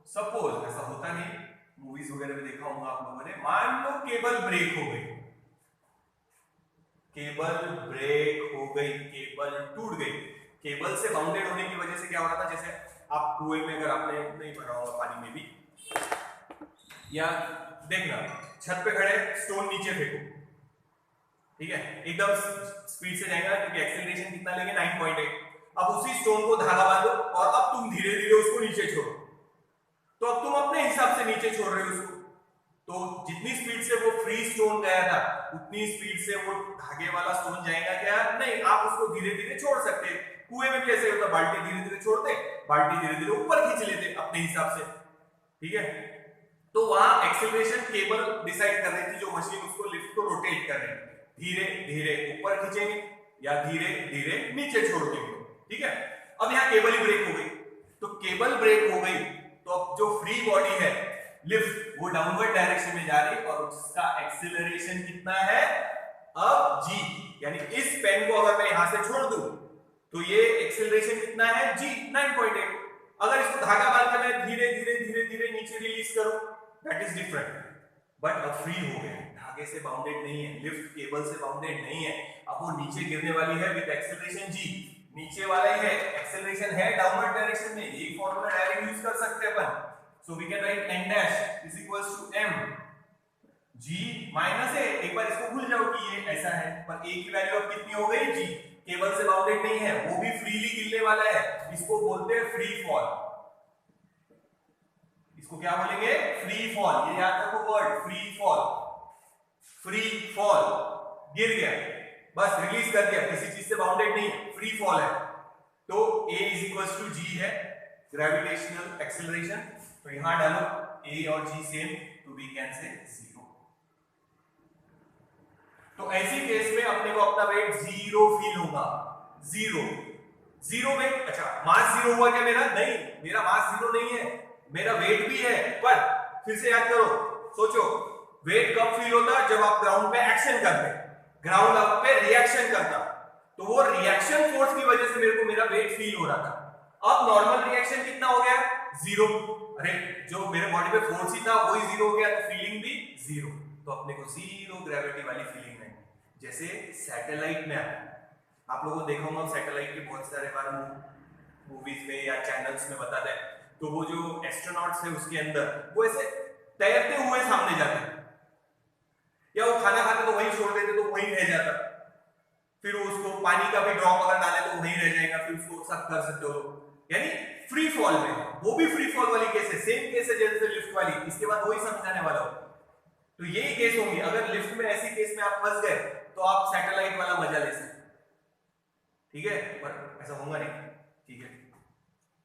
सपोज, ऐसा होता नहीं, मूवीज वगैरह में देखा होगा आप लोगों ने, मान लो केबल ब्रेक हो गई, केबल ब्रेक हो गई, केबल टूट गई। केबल से बाउंडेड होने की वजह से क्या हो रहा था, जैसे आप कुएं में अगर आपने नहीं भरा होगा पानी में भी, या देखना छत पे खड़े स्टोन नीचे फेंको, ठीक है, एकदम स्पीड से जाएगा क्योंकि एक्सेलरेशन कितना लेंगे 9.8। अब उसी स्टोन को धागा बांधो और अब तुम धीरे धीरे उसको नीचे छोड़ो, तो अब तुम अपने हिसाब से नीचे छोड़ रहे हो उसको, तो जितनी स्पीड से वो फ्री स्टोन गया था उतनी स्पीड से वो धागे वाला स्टोन जाएगा क्या, नहीं। आप उसको धीरे धीरे छोड़ सकते हैं। कुएं में कैसे होता, बाल्टी धीरे धीरे छोड़ते, बाल्टी धीरे धीरे ऊपर खींच लेते अपने हिसाब से, ठीक है। तो वहां एक्सेलरेशन केबल डिसाइड कर रही थी, जो मशीन उसको लिफ्ट को रोटेट कर रही थी, धीरे धीरे ऊपर खींचेंगे या धीरे धीरे नीचे छोड़ देंगे, ठीक है। अब यहाँ केबल ही ब्रेक हो गई, तो केबल ब्रेक हो गई तो अब जो फ्री बॉडी है लिफ्ट वो डाउनवर्ड डायरेक्शन में जा रही है, और उसका एक्सीलरेशन कितना है अब g, यानी इस पेन को अगर मैं यहां से छोड़ दूं तो ये एक्सीलरेशन कितना है g 9.8। अगर इसको धागा बांध कर मैं धीरे धीरे धीरे धीरे नीचे रिलीज करूं, दैट इज डिफरेंट, बट अब फ्री हो गए, धागे से बाउंडेड नहीं है, लिफ्ट केबल से बाउंडेड नहीं है, अब वो नीचे गिरने वाली है विद एक्सीलरेशन g, नीचे वाला ही है, एक्सेलरेशन है डाउनवर्ड डायरेक्शन में, यही फार्मूला डायरेक्ट यूज कर सकते हैं अपन। So we can write n dash is equals to m G minus है, एक बार इसको भूल जाओ कि ये ऐसा है, पर A की वैल्यू अब कितनी हो गई? G, केबल से बाउंडेड नहीं है, वो भी फ्रीली गिरने वाला है, इसको बोलते हैं फ्री फॉल। इसको क्या बोलेंगे? Free fall. ये याद रखो word, free fall. Free fall, गिर गया, बस रिलीज कर दिया, किसी चीज से बाउंडेड नहीं है, फ्री फॉल है। तो A is equal to G है, ग्रेविटेशनल एक्सेलरेशन। तो यहां डालो A और G सेम, तो वी कैन से 0। तो ऐसी केस में अपने को अपना वेट 0 फील होगा। 0 वेट, अच्छा मास 0 हुआ क्या मेरा? नहीं, मेरा मास 0 नहीं है, मेरा वेट भी है। पर फिर से याद करो, सोचो, वेट कब फील होता? जब आप ग्राउंड पे एक्शन करते, ग्राउंड आप पे रिएक्शन करता, तो वो रिएक्शन फोर्स की वजह से मेरे को मेरा वेट फील हो रहा था। अब नॉर्मल रिएक्शन कितना हो गया? 0। अरे जो मेरे बॉडी पे फोर्स ही था वही 0 हो गया, तो फीलिंग भी 0। तो अपने को 0 ग्रेविटी वाली फीलिंग है। जैसे सैटेलाइट में आप लोगों को देखा होगा, सैटेलाइट के बहुत सारे बार मूवीज में या चैनल्स में बताते हैं, तो वो जो एस्ट्रोनॉट्स है उसके अंदर वो ऐसे तैरते हुए सामने जाते हैं, या वो खाना खाते तो वहीं छोड़ देते तो वहीं रह जाता, फिर उसको पानी का भी ड्रॉप अगर डाले तो वहीं रह जाएगा, फिर उसको सब कर सकते हो। यानी फ्री फॉल में, वो भी फ्री फॉल वाली केस है, सेम केस है जैसे लिफ्ट वाली। इसके बाद वही समझाने वाला हूं। तो यही केस होंगी, अगर लिफ्ट में ऐसी केस में आप फंस गए तो आप सैटेलाइट वाला मजा ले सकते, ठीक है, पर ऐसा होगा नहीं, ठीक है।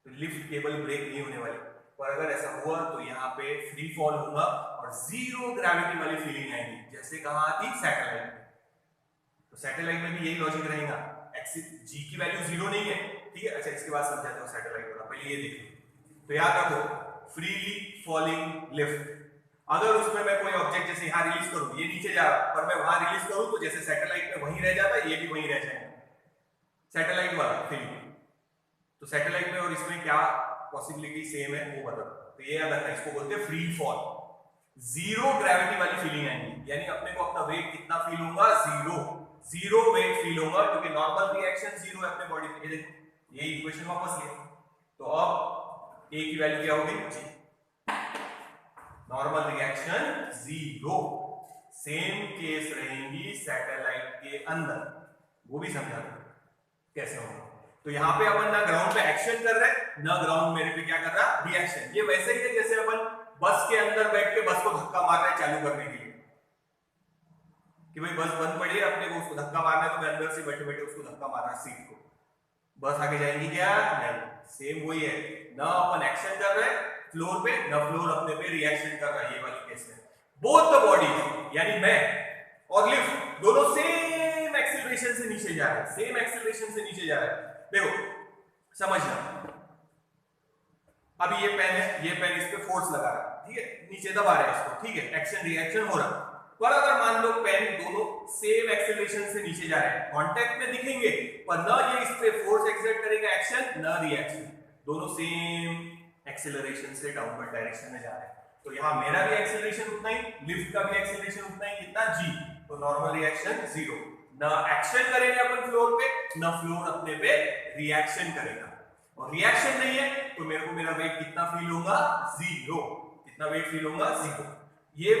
तो लिफ्ट केबल ब्रेक नहीं होने वाली, पर अगर ऐसा हुआ तो यहाँ पे फ्री फॉल होगा और 0 ग्रेविटी वाली फीलिंग आएगी, जैसे कहां आती? सैटेलाइट में। तो सैटेलाइट में भी यही लॉजिक रहेगा, G की वैल्यू 0 नहीं है, ठीक है। अच्छा इसके बाद समझाता हूं सैटेलाइट वाला, पहले ये देखिए। तो याद रखो, फ्रीली फॉलिंग लिफ्ट, अगर उसमें मैं कोई ऑब्जेक्ट जैसे यहां रिलीज करूं, ये नीचे जा रहा, पर मैं वहां रिलीज करूं तो जैसे सैटेलाइट में वहीं रह जाता, ये भी वहीं रह जाएगा, सैटेलाइट वाला फीलिंग। तो सैटेलाइट में और इसमें क्या पॉसिबिलिटी सेम है वो बता। तो ये याद रखना, इसको बोलते हैं फ्री फॉल। 0 ग्रेविटी वाली फीलिंग आएगी, यानी अपने को अपना वेट कितना फील होगा? 0 वेट फील होगा, क्योंकि नॉर्मल रिएक्शन 0 है अपने बॉडी में। ये देखो, ये इक्वेशन वापस लिया, तो अब A की वैल्यू क्या होगी? G। Normal reaction 0, same case रहेंगी सैटेलाइट के अंदर, वो भी समझा कैसे होगा। तो यहाँ पे अपन ना ग्राउंड पे एक्शन कर रहे हैं, ना ग्राउंड मेरे पे क्या कर रहा? रिएक्शन। ये वैसे ही है जैसे अपन बस के अंदर बैठ के बस को धक्का मार रहे हैं चालू करने के लिए, कि भाई बस बंद पड़ी है, अपने को उसको धक्का मारना है, तो मैं अंदर से बैठे बैठे उसको धक्का मार रहा सीट को, बस आगे जाएंगी क्या? नहीं। सेम वही है, ना अपन एक्शन कर रहे हैं फ्लोर पे, ना फ्लोर अपने पे रिएक्शन कर रहा है। ये वाली केस में बोथ द बॉडी, यानी मैं और लिफ्ट दोनों सेम एक्सीलरेशन से नीचे जा रहे हैं, सेम एक्सीलरेशन से नीचे जा रहे हैं। देखो समझना, अभी ये पेन है, ये पेन इस पे फोर्स लगा रहा है, ठीक है, नीचे दबा रहा है इसको, ठीक है, एक्शन रिएक्शन हो रहा। पर अगर मान लो पेन दोनों सेम एक्सीलरेशन से नीचे जा रहे हैं, कांटेक्ट में दिखेंगे, पर ना ये इस पे फोर्स एक्सर्ट करेगा एक्शन, ना रिएक्शन, दोनों सेम एक्सीलरेशन से डाउनवर्ड डायरेक्शन में जा रहे हैं। तो यहां मेरा भी एक्सीलरेशन उतना ही, लिफ्ट का भी एक्सीलरेशन उतना ही, कितना? G। तो नॉर्मल रिएक्शन 0, ना एक्शन करेंगे अपन फ्लोर पे, ना फ्लोर अपने पे रिएक्शन करेगा, और रिएक्शन नहीं है तो मेरे को मेरा वेट कितना फील होगा? 0। कितना वेट फील होगा? 0। ये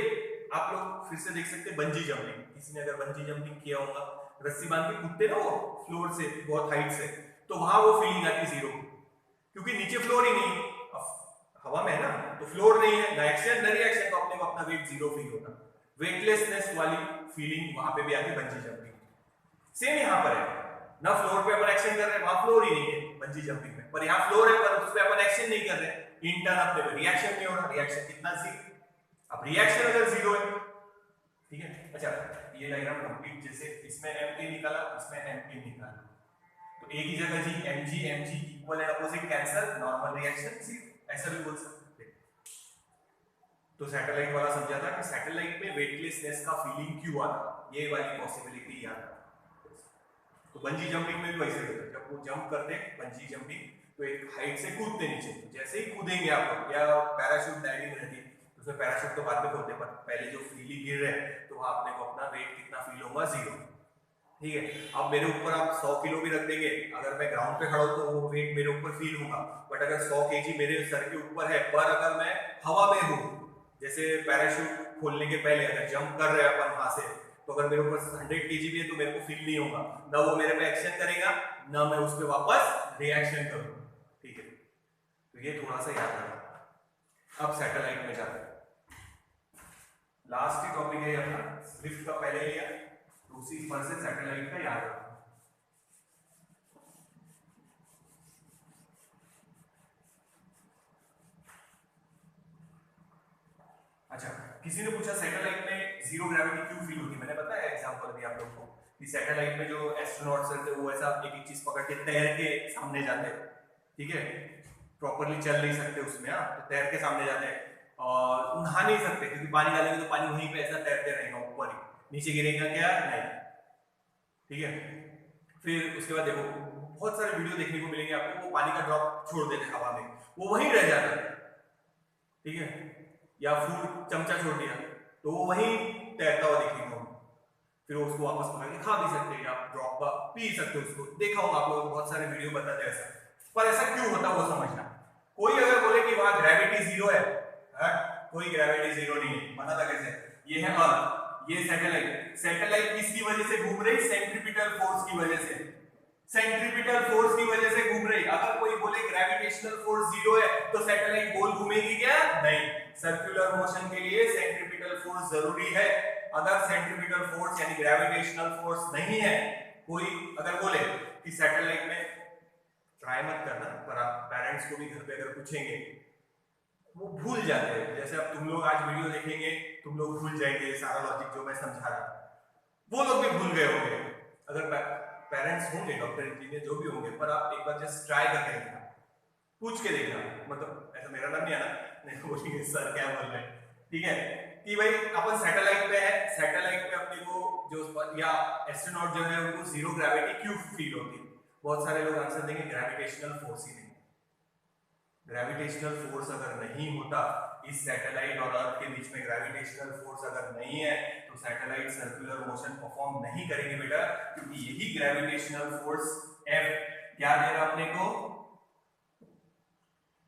आप लोग फिर से देख सकते हैं बंजी जंपिंग, किसी ने अगर बंजी जंपिंग किया होगा, रस्सी बांध के कूदते ना वो फ्लोर से बहुत हाइट से, तो वहां वो फीलिंग आती 0, क्योंकि नीचे फ्लोर ही नहीं, हवा में है ना, तो फ्लोर नहीं है, ना एक्शन ना रिएक्शन, तो अपने को अपना वेट 0 फील होता। वेटलेसनेस वाली फीलिंग वहां पे भी आती बंजी जंपिंग। सेम यहां पर है, ना फ्लोर पे अपन एक्शन कर रहे हैं, वहां फ्लोर ही नहीं है बंजी जंपिंग में, पर यहां फ्लोर है, पर उस पे अपन एक्शन नहीं कर रहे हैं, इंटर्न अपने पे रिएक्शन नहीं हो रहा, रिएक्शन कितना? 0। अब रिएक्शन अगर 0 है, ठीक है। अच्छा ये डायग्राम कंप्लीट, जैसे इसमें mk निकाला, इसमें mk निकाला, तो a की जगह जी mg equal and opposite cancel, normal reaction 0, ऐसा भी बोल सकते हैं। तो सैटेलाइट वाला समझा था कि सैटेलाइट में वेटलेसनेस का फीलिंग क्यों आता, ये वाली पॉसिबिलिटी याद रखना। तो बंजी जंपिंग में भी वैसे होता है, जब वो जंप करते हैं बंजी जंपिंग, तो एक हाइट से कूदते नीचे, तो जैसे ही कूदेंगे आप लोग, या पैराशूट डाइविंग रहती है, उसमें पैराशूट तो बाद में खोलते हैं, पर पहले जो फ्रीली गिर रहे हैं, तो वहां अपने को अपना वेट कितना फील होगा? 0, ठीक है। अब मेरे ऊपर आप 100 किलो भी रख देंगे, अगर मैं ग्राउंड पे खड़ा हूं तो वो वेट मेरे ऊपर फील होगा, बट अगर 100 केजी मेरे सर के ऊपर है, पर अगर मैं हवा में हूं, जैसे पैराशूट खोलने के पहले अगर जंप कर रहे हैं अपन वहां से, तो अगर मेरे ऊपर 100 kg भी है तो मेरे को फील नहीं होगा, ना वो मेरे पे एक्शन करेगा ना मैं उस पर वापस रिएक्शन करूंगा। ठीक है, तो ये थोड़ा सा याद रखना। अब सैटेलाइट में जाते हैं, लास्ट ही टॉपिक है अपना, लिफ्ट का पहले लिया तो उसी पर से सैटेलाइट का याद रखना। अच्छा, किसी ने पूछा सैटेलाइट में जीरो ग्रेविटी क्यों फील होती है। मैंने बताया एग्जांपल भी आप लोगों को कि सैटेलाइट में जो एस्ट्रोनॉट्स रहते हैं वो ऐसा एक एक चीज पकड़ के तैर के सामने जाते हैं। ठीक है, प्रॉपर्ली चल नहीं सकते उसमें, तो तैर के सामने जाते हैं और नहा नहीं सकते क्योंकि पानी डालेंगे तो पानी वहीं पे ऐसा तैरते रहेगा ऊपर ही, नीचे गिरेगा क्या नहीं। ठीक है, फिर उसके बाद देखो बहुत सारे वीडियो देखने को मिलेंगे आपको, वो पानी का ड्रॉप छोड़ देते हैं हवा में, वो वहीं रह जाता है। ठीक है, या फ्रूट चमचा छोड़ दिया तो वो वहीं तैरता हुआ दिखेगा, फिर उसको वापस पकड़ के खा भी सकते हैं, आप ड्रॉप का पी सकते हो उसको, देखा होगा आप लोग, बहुत सारे वीडियो बताते हैं ऐसा। पर ऐसा क्यों होता है वो समझना। कोई अगर बोले कि वहां ग्रेविटी जीरो है, कोई ग्रेविटी जीरो नहीं है, पता था कैसे, ये है अर्थ, ये सैटेलाइट, सैटेलाइट किसकी वजह से घूम रही, सेंट्रीपिटल फोर्स की वजह से, सेंट्रीपिटल फोर्स की वजह से घूम रही। अगर कोई बोले ग्रेविटेशनल फोर्स जीरो है तो सैटेलाइट गोल घूमेगी क्या, नहीं, सर्कुलर मोशन के लिए सेंट्रीपिटल फोर्स जरूरी है। अगर सेंट्रीपिटल फोर्स यानी ग्रेविटेशनल फोर्स नहीं है, कोई अगर बोले कि सैटेलाइट में, ट्राई मत करना पर आप पेरेंट्स को भी घर पे अगर पूछेंगे वो भूल जाते हैं, जैसे अब तुम लोग आज वीडियो देखेंगे तुम लोग भूल जाएंगे सारा लॉजिक जो मैं समझा रहा, वो लोग भी भूल गए होंगे। अगर पेरेंट्स होंगे, डॉक्टर इंजीनियर जो भी होंगे, पर आप एक बार जस्ट ट्राई करके देखना, पूछ के देखना, मतलब ऐसा मेरा नाम नहीं आना, नहीं बोलेंगे सर क्या बोल रहे हैं। ठीक है, कि भाई अपन सैटेलाइट पे है, सैटेलाइट पे अपने को जो या एस्ट्रोनॉट जो है उनको जीरो ग्रेविटी क्यों फील होती है। बहुत सारे लोग आंसर देंगे ग्रेविटेशनल फोर्स ही नहीं। ग्रेविटेशनल फोर्स अगर नहीं होता, इस सैटेलाइट और अर्थ के बीच में ग्रेविटेशनल फोर्स अगर नहीं है तो सैटेलाइट सर्कुलर मोशन परफॉर्म नहीं करेंगे बेटा, क्योंकि यही ग्रेविटेशनल फोर्स F क्या दे रहा अपने को,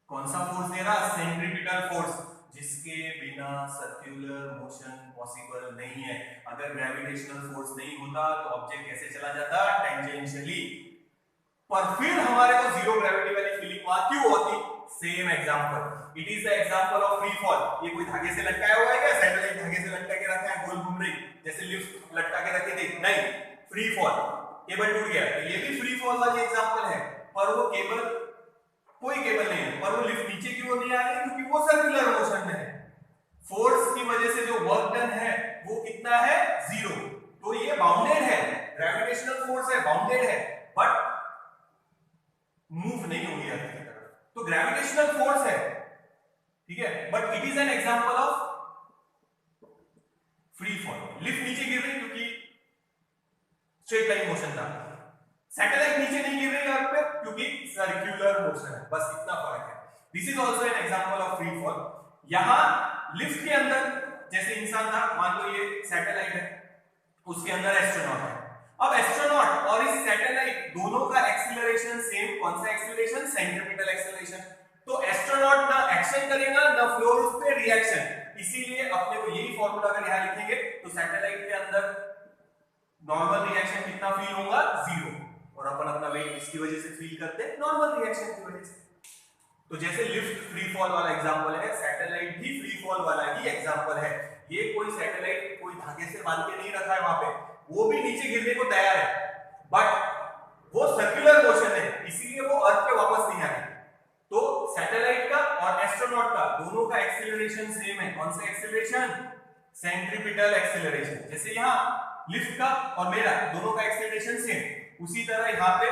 कौन सा फोर्स दे रहा, सेंट्रीपिटल फोर्स, जिसके बिना सर्कुलर मोशन पॉसिबल नहीं है। अगर ग्रेविटेशनल फोर्स नहीं होता तो ऑब्जेक्ट कैसे चला जाता, टेंजेंशियली, पर फिर हमारे को जीरो ग्रेविटी वाली फीलिंग वहां क्यों होती। Same example, it is the example of free fall. ये कोई धागे से लटकाया हुआ है क्या, सैटेलाइट धागे से लटका के रखा है, गोल घूम रही, जैसे लिफ्ट लटका के रखी थी, नहीं, फ्री फॉल, केबल टूट गया, ये भी फ्री फॉल वाली एग्जांपल है, पर वो केबल, कोई केबल नहीं है, पर वो लिफ्ट नीचे क्यों नहीं आ रही, क्योंकि वो सर्कुलर मोशन में है। फोर्स की वजह से जो वर्क डन है वो कितना है, जीरो, तो ये बाउंडेड है, ग्रेविटेशनल फोर्स है, बाउंडेड है, बट मूव नहीं होगी अर्थ की तरफ, तो ग्रेविटेशनल फोर्स है। ठीक है, but it is an example of free fall. Lift नीचे गिर रही क्योंकि स्ट्रेट लाइन मोशन था, सैटेलाइट नीचे नहीं गिर रही अर्थ पे क्योंकि सर्कुलर मोशन है, बस इतना फर्क है। This is also an example of free fall. यहां लिफ्ट के अंदर जैसे इंसान था, मान लो ये सैटेलाइट है, उसके अंदर एस्ट्रोनॉट है। अब एस्ट्रोनॉट और इस सैटेलाइट दोनों का एक्सीलरेशन सेम, कौन सा एक्सीलरेशन, सेंट्रीपिटल एक्सीलरेशन। तो एस्ट्रोनॉट ना एक्शन करेगा ना फ्लोर उस पे रिएक्शन, इसीलिए अपने को यही फॉर्मूला अगर यहां लिखेंगे तो सैटेलाइट के अंदर नॉर्मल रिएक्शन कितना फील होगा, जीरो, और अपन अपना वेट इसकी वजह से फील करते हैं, नॉर्मल रिएक्शन की वजह से। तो जैसे लिफ्ट फ्री फॉल वाला एग्जांपल है, सैटेलाइट भी फ्री फॉल वाला ही एग्जांपल है। ये कोई सैटेलाइट कोई धागे से बांध के नहीं रखा है वहां पे, वो भी नीचे गिरने को तैयार है, बट वो सर्कुलर मोशन है, इसीलिए वो अर्थ पे वापस नहीं आ रही। तो सैटेलाइट का और एस्ट्रोनॉट का दोनों का एक्सीलरेशन सेम है, कौन सा एक्सीलरेशन, सेंट्रीपिटल एक्सीलरेशन। जैसे यहाँ लिफ्ट का और मेरा दोनों का एक्सीलरेशन सेम, उसी तरह यहाँ पे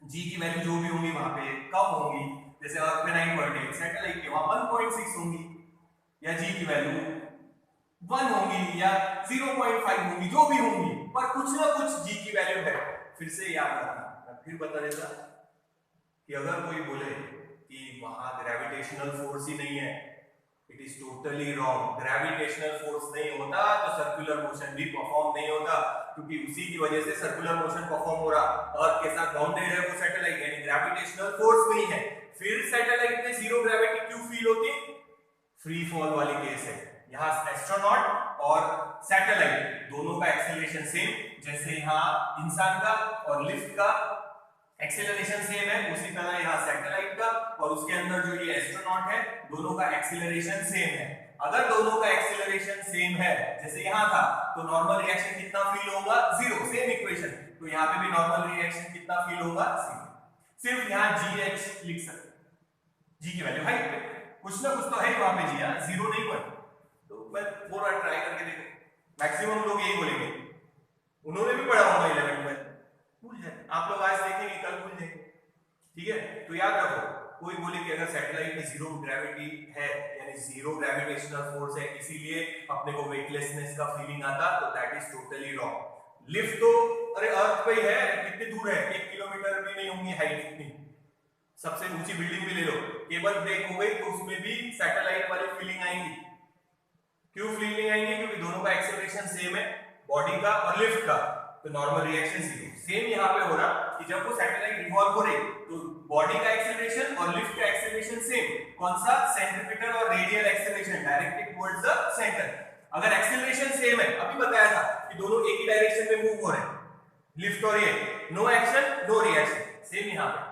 जी की वैल्यू जो भी होंगी वहां पे कम होंगी, जैसे अर्थ पे 9.8, सैटेलाइट के वहां 1.6 होंगी, या जी की वैल्यू 1 होंगी या 0.5 होंगी, जो भी होंगी, पर कुछ ना कुछ जी की वैल्यू है। फिर से याद रखना, फिर बता देता कि अगर कोई बोले कि वहां ग्रेविटेशनल फोर्स ही नहीं है, it is totally wrong. Gravitational force नहीं होता तो सर्कुलर मोशन भी परफॉर्म नहीं होता, क्योंकि उसी की वजह से सर्कुलर मोशन परफॉर्म हो रहा, अर्थ के साथ बाउंडेड है वो सैटेलाइट, यानी ग्रेविटेशनल फोर्स नहीं है। फिर सैटेलाइट में जीरो ग्रेविटी क्यों फील होती, फ्री फॉल वाली केस है। यहाँ एस्ट्रोनॉट और सैटेलाइट दोनों का एक्सेलरेशन सेम, जैसे यहाँ इंसान का और लिफ्ट का एक्सेलरेशन सेम है, उसी तरह यहाँ सैटेलाइट का और उसके अंदर जो ये एस्ट्रोनॉट है दोनों का एक्सेलरेशन सेम है। अगर दोनों का एक्सेलरेशन सेम है जैसे यहाँ था, तो नॉर्मल रिएक्शन कितना फील होगा? जीरो। सेम इक्वेशन, तो यहाँ पे भी नॉर्मल रिएक्शन कितना फील होगा? जीरो। सिर्फ यहाँ GH लिख सकते, G की वैल्यू हाइट पे कुछ ना कुछ तो है वहां पे, जी हाँ, जीरो नहीं बन। तो मैं बोल रहा ट्राई करके देखो, मैक्सिमम लोग यही बोलेंगे, उन्होंने भी पढ़ा होगा 11 में, भूल जाए। आप लोग आज देखेंगे, कल भूल जाएंगे, ठीक है? तो याद रखो, कोई बोले कि अगर सैटेलाइट में जीरो ग्रेविटी है, यानी जीरो ग्रेविटेशनल फोर्स है, इसीलिए अपने को वेटलेसनेस का फीलिंग आता, तो that is totally wrong. Lift तो अरे अर्थ पे ही है, कितनी दूर है? 1 किलोमीटर भी नहीं होंगी हाइट इतनी। सबसे ऊंची बिल्डिंग भी ले लो, केबल ब्रेक हो गई तो उसमें भी सैटेलाइट वाली फीलिंग आएंगी। क्यों फीलिंग आएंगी? क्योंकि दोनों का एक्सेलरेशन सेम है, बॉडी का और लिफ्ट का, तो नॉर्मल रिएक्शन जीरो। सेम यहाँ पे हो रहा कि जब वो सैटेलाइट रिवॉल्व हो रही तो बॉडी का एक्सेलरेशन और लिफ्ट का एक्सेलरेशन सेम। कौन सा? सेंट्रीपिटल और radial acceleration, directed towards the centre. अगर एक्सेलरेशन सेम है, अभी बताया था कि दोनों एक ही डायरेक्शन में मूव हो रहे हैं, लिफ्ट और ये, no action no reaction. Same यहाँ पे,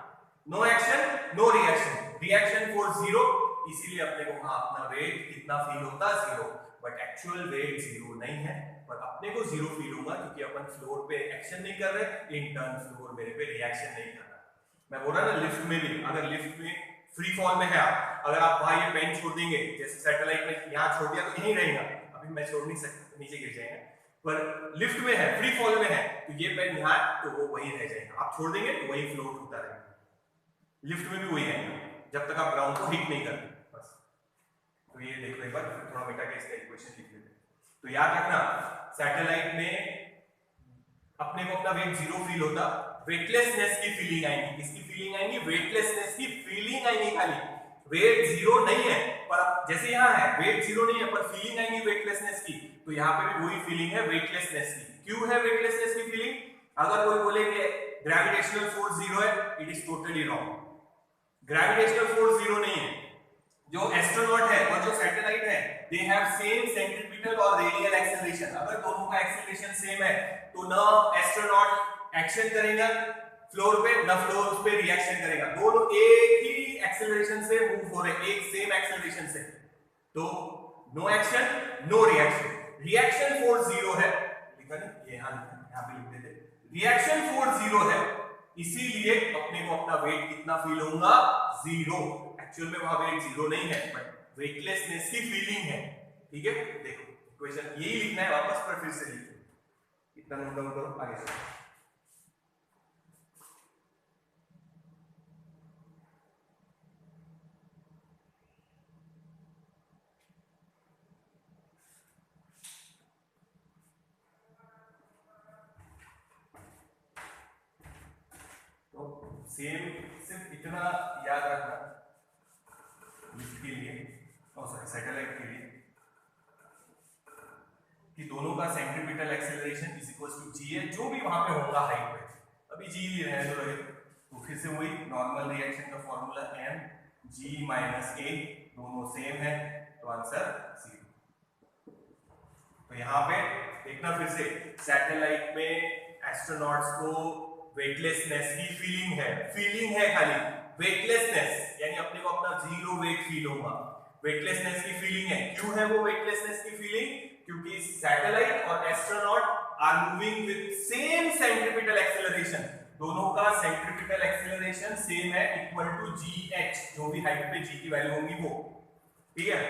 no action no reaction, reaction force zero, इसीलिए अपने को वहां अपना वेट कितना फील होता? Zero. But actual weight zero नहीं है, पर अपने को जीरो फील होगा क्योंकि अपन फ्लोर पे एक्शन नहीं कर रहे, इन टर्न फ्लोर मेरे पे रिएक्शन नहीं कर रहा। मैं बोल रहा ना, लिफ्ट में भी, अगर लिफ्ट में फ्री फॉल में है आप, अगर आप वहां ये पेन छोड़ देंगे, जैसे सैटेलाइट में यहाँ छोड़ दिया तो यहीं रहेगा, अभी मैं छोड़ नहीं सकता, नीचे गिर जाएगा। पर लिफ्ट में है, फ्री फॉल में है, तो ये पेन यहाँ तो वो वहीं रह जाएगा, आप छोड़ देंगे तो वही फ्लोट होता रहेगा। लिफ्ट में भी वही है, जब तक आप ग्राउंड को हिट नहीं करते बस। तो ये देखो एक बार, थोड़ा मिटा के इसका इक्वेशन लिख लेते हैं। तो याद रखना, सैटेलाइट में अपने को अपना वेट जीरो फील होता, वेटलेसनेस की फीलिंग आएगी। किसकी फीलिंग आएगी? वेटलेसनेस की फीलिंग आएगी खाली, वेट जीरो नहीं है। पर जैसे यहाँ है वेट जीरो नहीं है, पर फीलिंग आएगी वेटलेसनेस की, तो यहाँ पे भी वही फीलिंग है वेटलेसनेस की। क्यों है वेटलेसनेस की फीलिंग? अगर कोई बोले कि ग्रेविटेशनल फोर्स जीरो है, it is totally wrong. Gravitational force zero नहीं है। जो एस्ट्रोनॉट है और जो सैटेलाइट है, दे हैव सेम सेंट्रीपिटल और रेडियल एक्सेलरेशन। अगर दोनों का एक्सेलरेशन सेम है तो न एस्ट्रोनॉट एक्शन करेगा फ्लोर पे, न फ्लोर उस पे रिएक्शन करेगा, दोनों एक ही एक्सेलरेशन से मूव हो रहे, एक सेम एक्सेलरेशन से, तो no action no reaction. Reaction force zero है, लिखा नहीं, ये यहाँ पे लिख देते, रिएक्शन फोर्स जीरो है, इसीलिए अपने को अपना वेट कितना फील होगा? जीरो। एक्चुअल में वहां वेट जीरो नहीं है, बट वेटलेसनेस की फीलिंग है, ठीक है? देखो इक्वेशन यही लिखना है वापस, पर फिर से लिखो, इतना नोट डाउन करो, आगे चलो। सेम, सिर्फ इतना याद रखना लिफ्ट के लिए और सॉरी सैटेलाइट के लिए कि दोनों का centripetal acceleration is equal to G है, जो भी वहां पे होगा हाइट पे, अभी जी ही रहने दो, तो फिर से वही नॉर्मल रिएक्शन का formula m g minus a, दोनों सेम है, तो आंसर जीरो। तो यहाँ पे देखना फिर से, सैटेलाइट में एस्ट्रोनॉट्स को वेटलेसनेस की फीलिंग है खाली, वेटलेसनेस यानी अपने को अपना जीरो वेट फील होगा, वेटलेसनेस की फीलिंग है। क्यों है वो वेटलेसनेस की फीलिंग? क्योंकि सैटेलाइट और astronaut are moving with same centripetal acceleration, दोनों का सेंट्रीपिटल एक्सेलरेशन सेम है, इक्वल टू gh, जो भी हाइट पे g की वैल्यू होगी वो, ठीक है?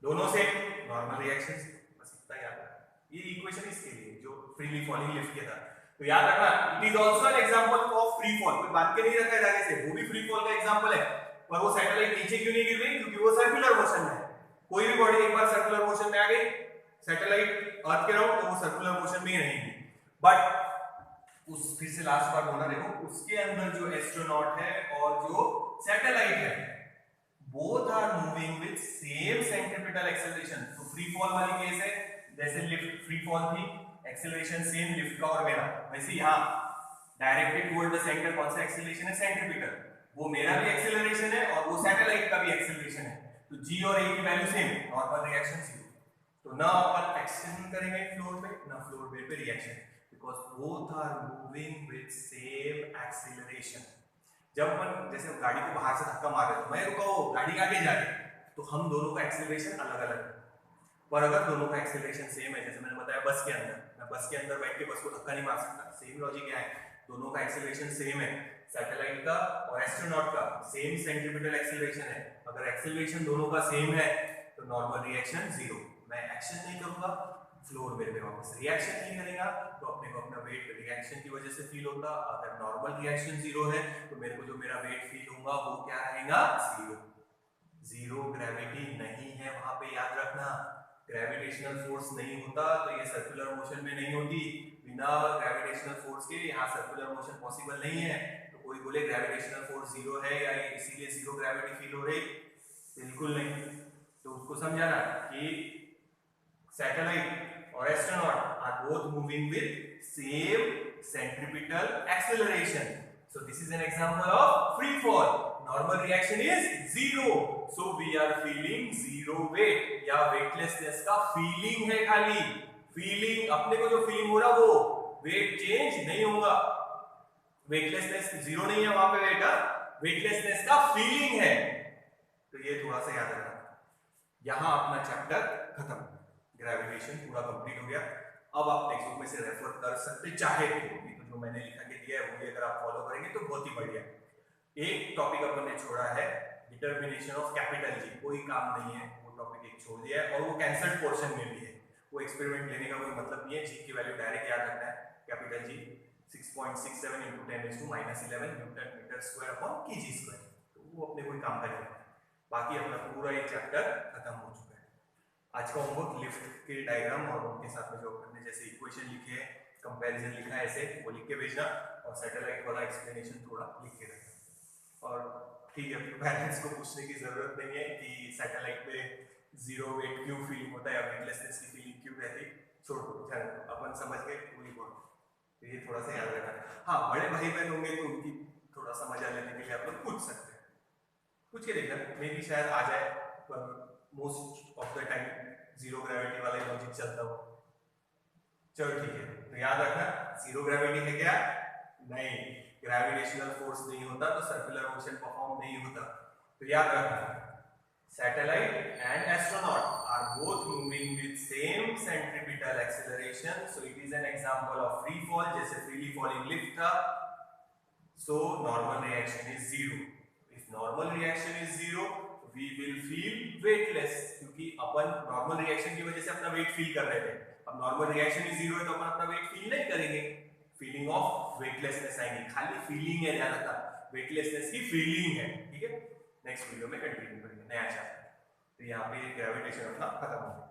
दोनों से नॉर्मल रिएक्शन, बस इतना याद रखना। ये इक्वेशन इसके लिए जो फ्रीली फॉलिंग लिफ्ट के था, तो याद रखना, it is also an example of free fall. कोई बात के नहीं रखा है आगे से, वो भी फ्री फॉल का एग्जांपल है, पर वो सैटेलाइट नीचे क्यों नहीं गिर रही? क्योंकि वो सर्कुलर मोशन में है। कोई भी बॉडी एक बार सर्कुलर मोशन में आ गई, सैटेलाइट अर्थ के राउंड, तो वो सर्कुलर मोशन में ही रहेगी। बट उस फिर से लास्ट बार बोला, देखो उसके अंदर जो एस्ट्रोनॉट है और जो सैटेलाइट है, both are moving with same centripetal acceleration. तो फ्री फॉल वाली केस है, जैसे लिफ्ट फ्री फॉल थी, एक्सेलरेशन सेम लिफ्ट का और मेरा, वैसे यहाँ डायरेक्टेड टुवर्ड द सेंटर कौन सा एक्सेलरेशन है? सेंट्रीपिटल। वो मेरा भी एक्सेलरेशन है और वो सैटेलाइट का भी एक्सेलरेशन है, तो जी और ए की value same, normal reaction zero. तो ना अपन एक्सटेंड करेंगे फ्लोर पे ना फ्लोर पे reaction, because both are moving with same acceleration. जब अपन जैसे गाड़ी को बाहर से धक्का मार रहे तो मैं रुका, वो गाड़ी आगे जा रही, तो हम दोनों का एक्सीलरेशन अलग अलग है। पर अगर दोनों का एक्सीलरेशन सेम है, जैसे मैंने बताया बस के अंदर, मैं बस के अंदर बैठ के बस को धक्का नहीं मार सकता, सेम लॉजिक क्या है, दोनों का एक्सीलरेशन सेम है। सैटेलाइट का और एस्ट्रोनॉट का सेम सेंट्रीपिटल एक्सीलरेशन है। अगर एक्सीलरेशन दोनों का सेम है तो नॉर्मल रिएक्शन जीरो। मैं एक्शन नहीं करूंगा, फ्लोर वेव में वापस रिएक्शन नहीं करेगा, तो अपने को अपना वेट रिएक्शन की वजह से फील होगा। अगर नॉर्मल रिएक्शन जीरो है तो मेरे को जो मेरा वेट फील होगा वो क्या रहेगा, जीरो। जीरो ग्रेविटी नहीं है वहां पे, याद रखना। ग्रेविटेशनल फोर्स नहीं होता तो ये सर्कुलर मोशन में नहीं होती। बिना ग्रेविटेशनल फोर्स के यहाँ सर्कुलर मोशन पॉसिबल नहीं है। तो कोई बोले ग्रेविटेशनल फोर्स जीरो है या इसीलिए जीरो ग्रेविटी फील हो रही, बिल्कुल नहीं। तो उसको समझाना कि सैटेलाइट और astronaut are both moving with same centripetal acceleration. So this is an example of free fall. Normal reaction is zero. So we are feeling zero weight या weightlessness का feeling है खाली। Feeling, अपने को जो feeling हो रहा वो weight change नहीं होगा। Weightlessness जीरो नहीं है वहां पे weight, weightlessness का feeling है। तो ये थोड़ा सा याद रखना। यहाँ अपना चैप्टर खत्म, ग्रेविटेशन पूरा कंप्लीट हो गया। अब आप टेक्स्ट बुक में से रेफर कर सकते चाहे तो जो मैंने लिखा के दिया है वो अगर आप फॉलो करेंगे तो बहुत ही बढ़िया। एक टॉपिक अपन ने छोड़ा है, डिटर्मिनेशन ऑफ कैपिटल जी, कोई काम नहीं है, वो टॉपिक एक छोड़ दिया है और वो कैंसल्ड पोर्शन में भी है। वो एक्सपेरिमेंट लेने का कोई मतलब नहीं है, जी की वैल्यू डायरेक्ट याद रखना है। Capital G 6.67 × 10⁻⁻11 newton metre square upon kg square, तो वो अपने कोई काम का नहीं है। बाकी अपना पूरा ये चैप्टर खत्म हो चुका है। आज का होमवर्क लिफ्ट के डायग्राम और उनके साथ में जो अपने जैसे इक्वेशन लिखे हैं, कंपैरिजन लिखा है, ऐसे वो लिख के भेजना और सैटेलाइट वाला एक्सप्लेनेशन थोड़ा लिख के रखना। और ठीक है, पेरेंट्स को पूछने की जरूरत नहीं है कि सैटेलाइट पे जीरो वेट क्यों फीलिंग होता है या वेटलेसनेस की फीलिंग क्यों रहती, छोड़ दो, अपन समझ गए पूरी बात। तो ये थोड़ा सा याद रखना। हाँ, बड़े भाई बहन होंगे तो उनकी थोड़ा सा मजा लेने के लिए आप लोग पूछ सकते हैं, पूछ के देखना, मे भी शायद आ जाए, पर most of the time zero gravity वाला लॉजिक चलता हो। चलो ठीक है, तो याद रखना जीरो ग्रेविटी है क्या, नहीं, ग्रेविटेशनल फोर्स नहीं होता तो सर्कुलर मोशन परफॉर्म नहीं होता। तो याद रखना satellite and astronaut are both moving with same centripetal acceleration, so it is an example of free fall, जैसे फ्रीली फॉलिंग लिफ्ट था। So normal reaction is zero. If normal reaction is zero we will feel weightless, क्योंकि अपन normal reaction की वजह से अपना weight feel कर रहे थे। अब नॉर्मल रिएक्शन ही जीरो है तो अपन अपना वेट फील नहीं करेंगे, फीलिंग ऑफ वेटलेसनेस आएगी, खाली फीलिंग है, ध्यान रखना, वेटलेसनेस की फीलिंग है। ठीक है, नेक्स्ट वीडियो में कंटिन्यू करेंगे नया चैप्टर। तो यहाँ पे ग्रेविटेशन अपना खत्म हो गया।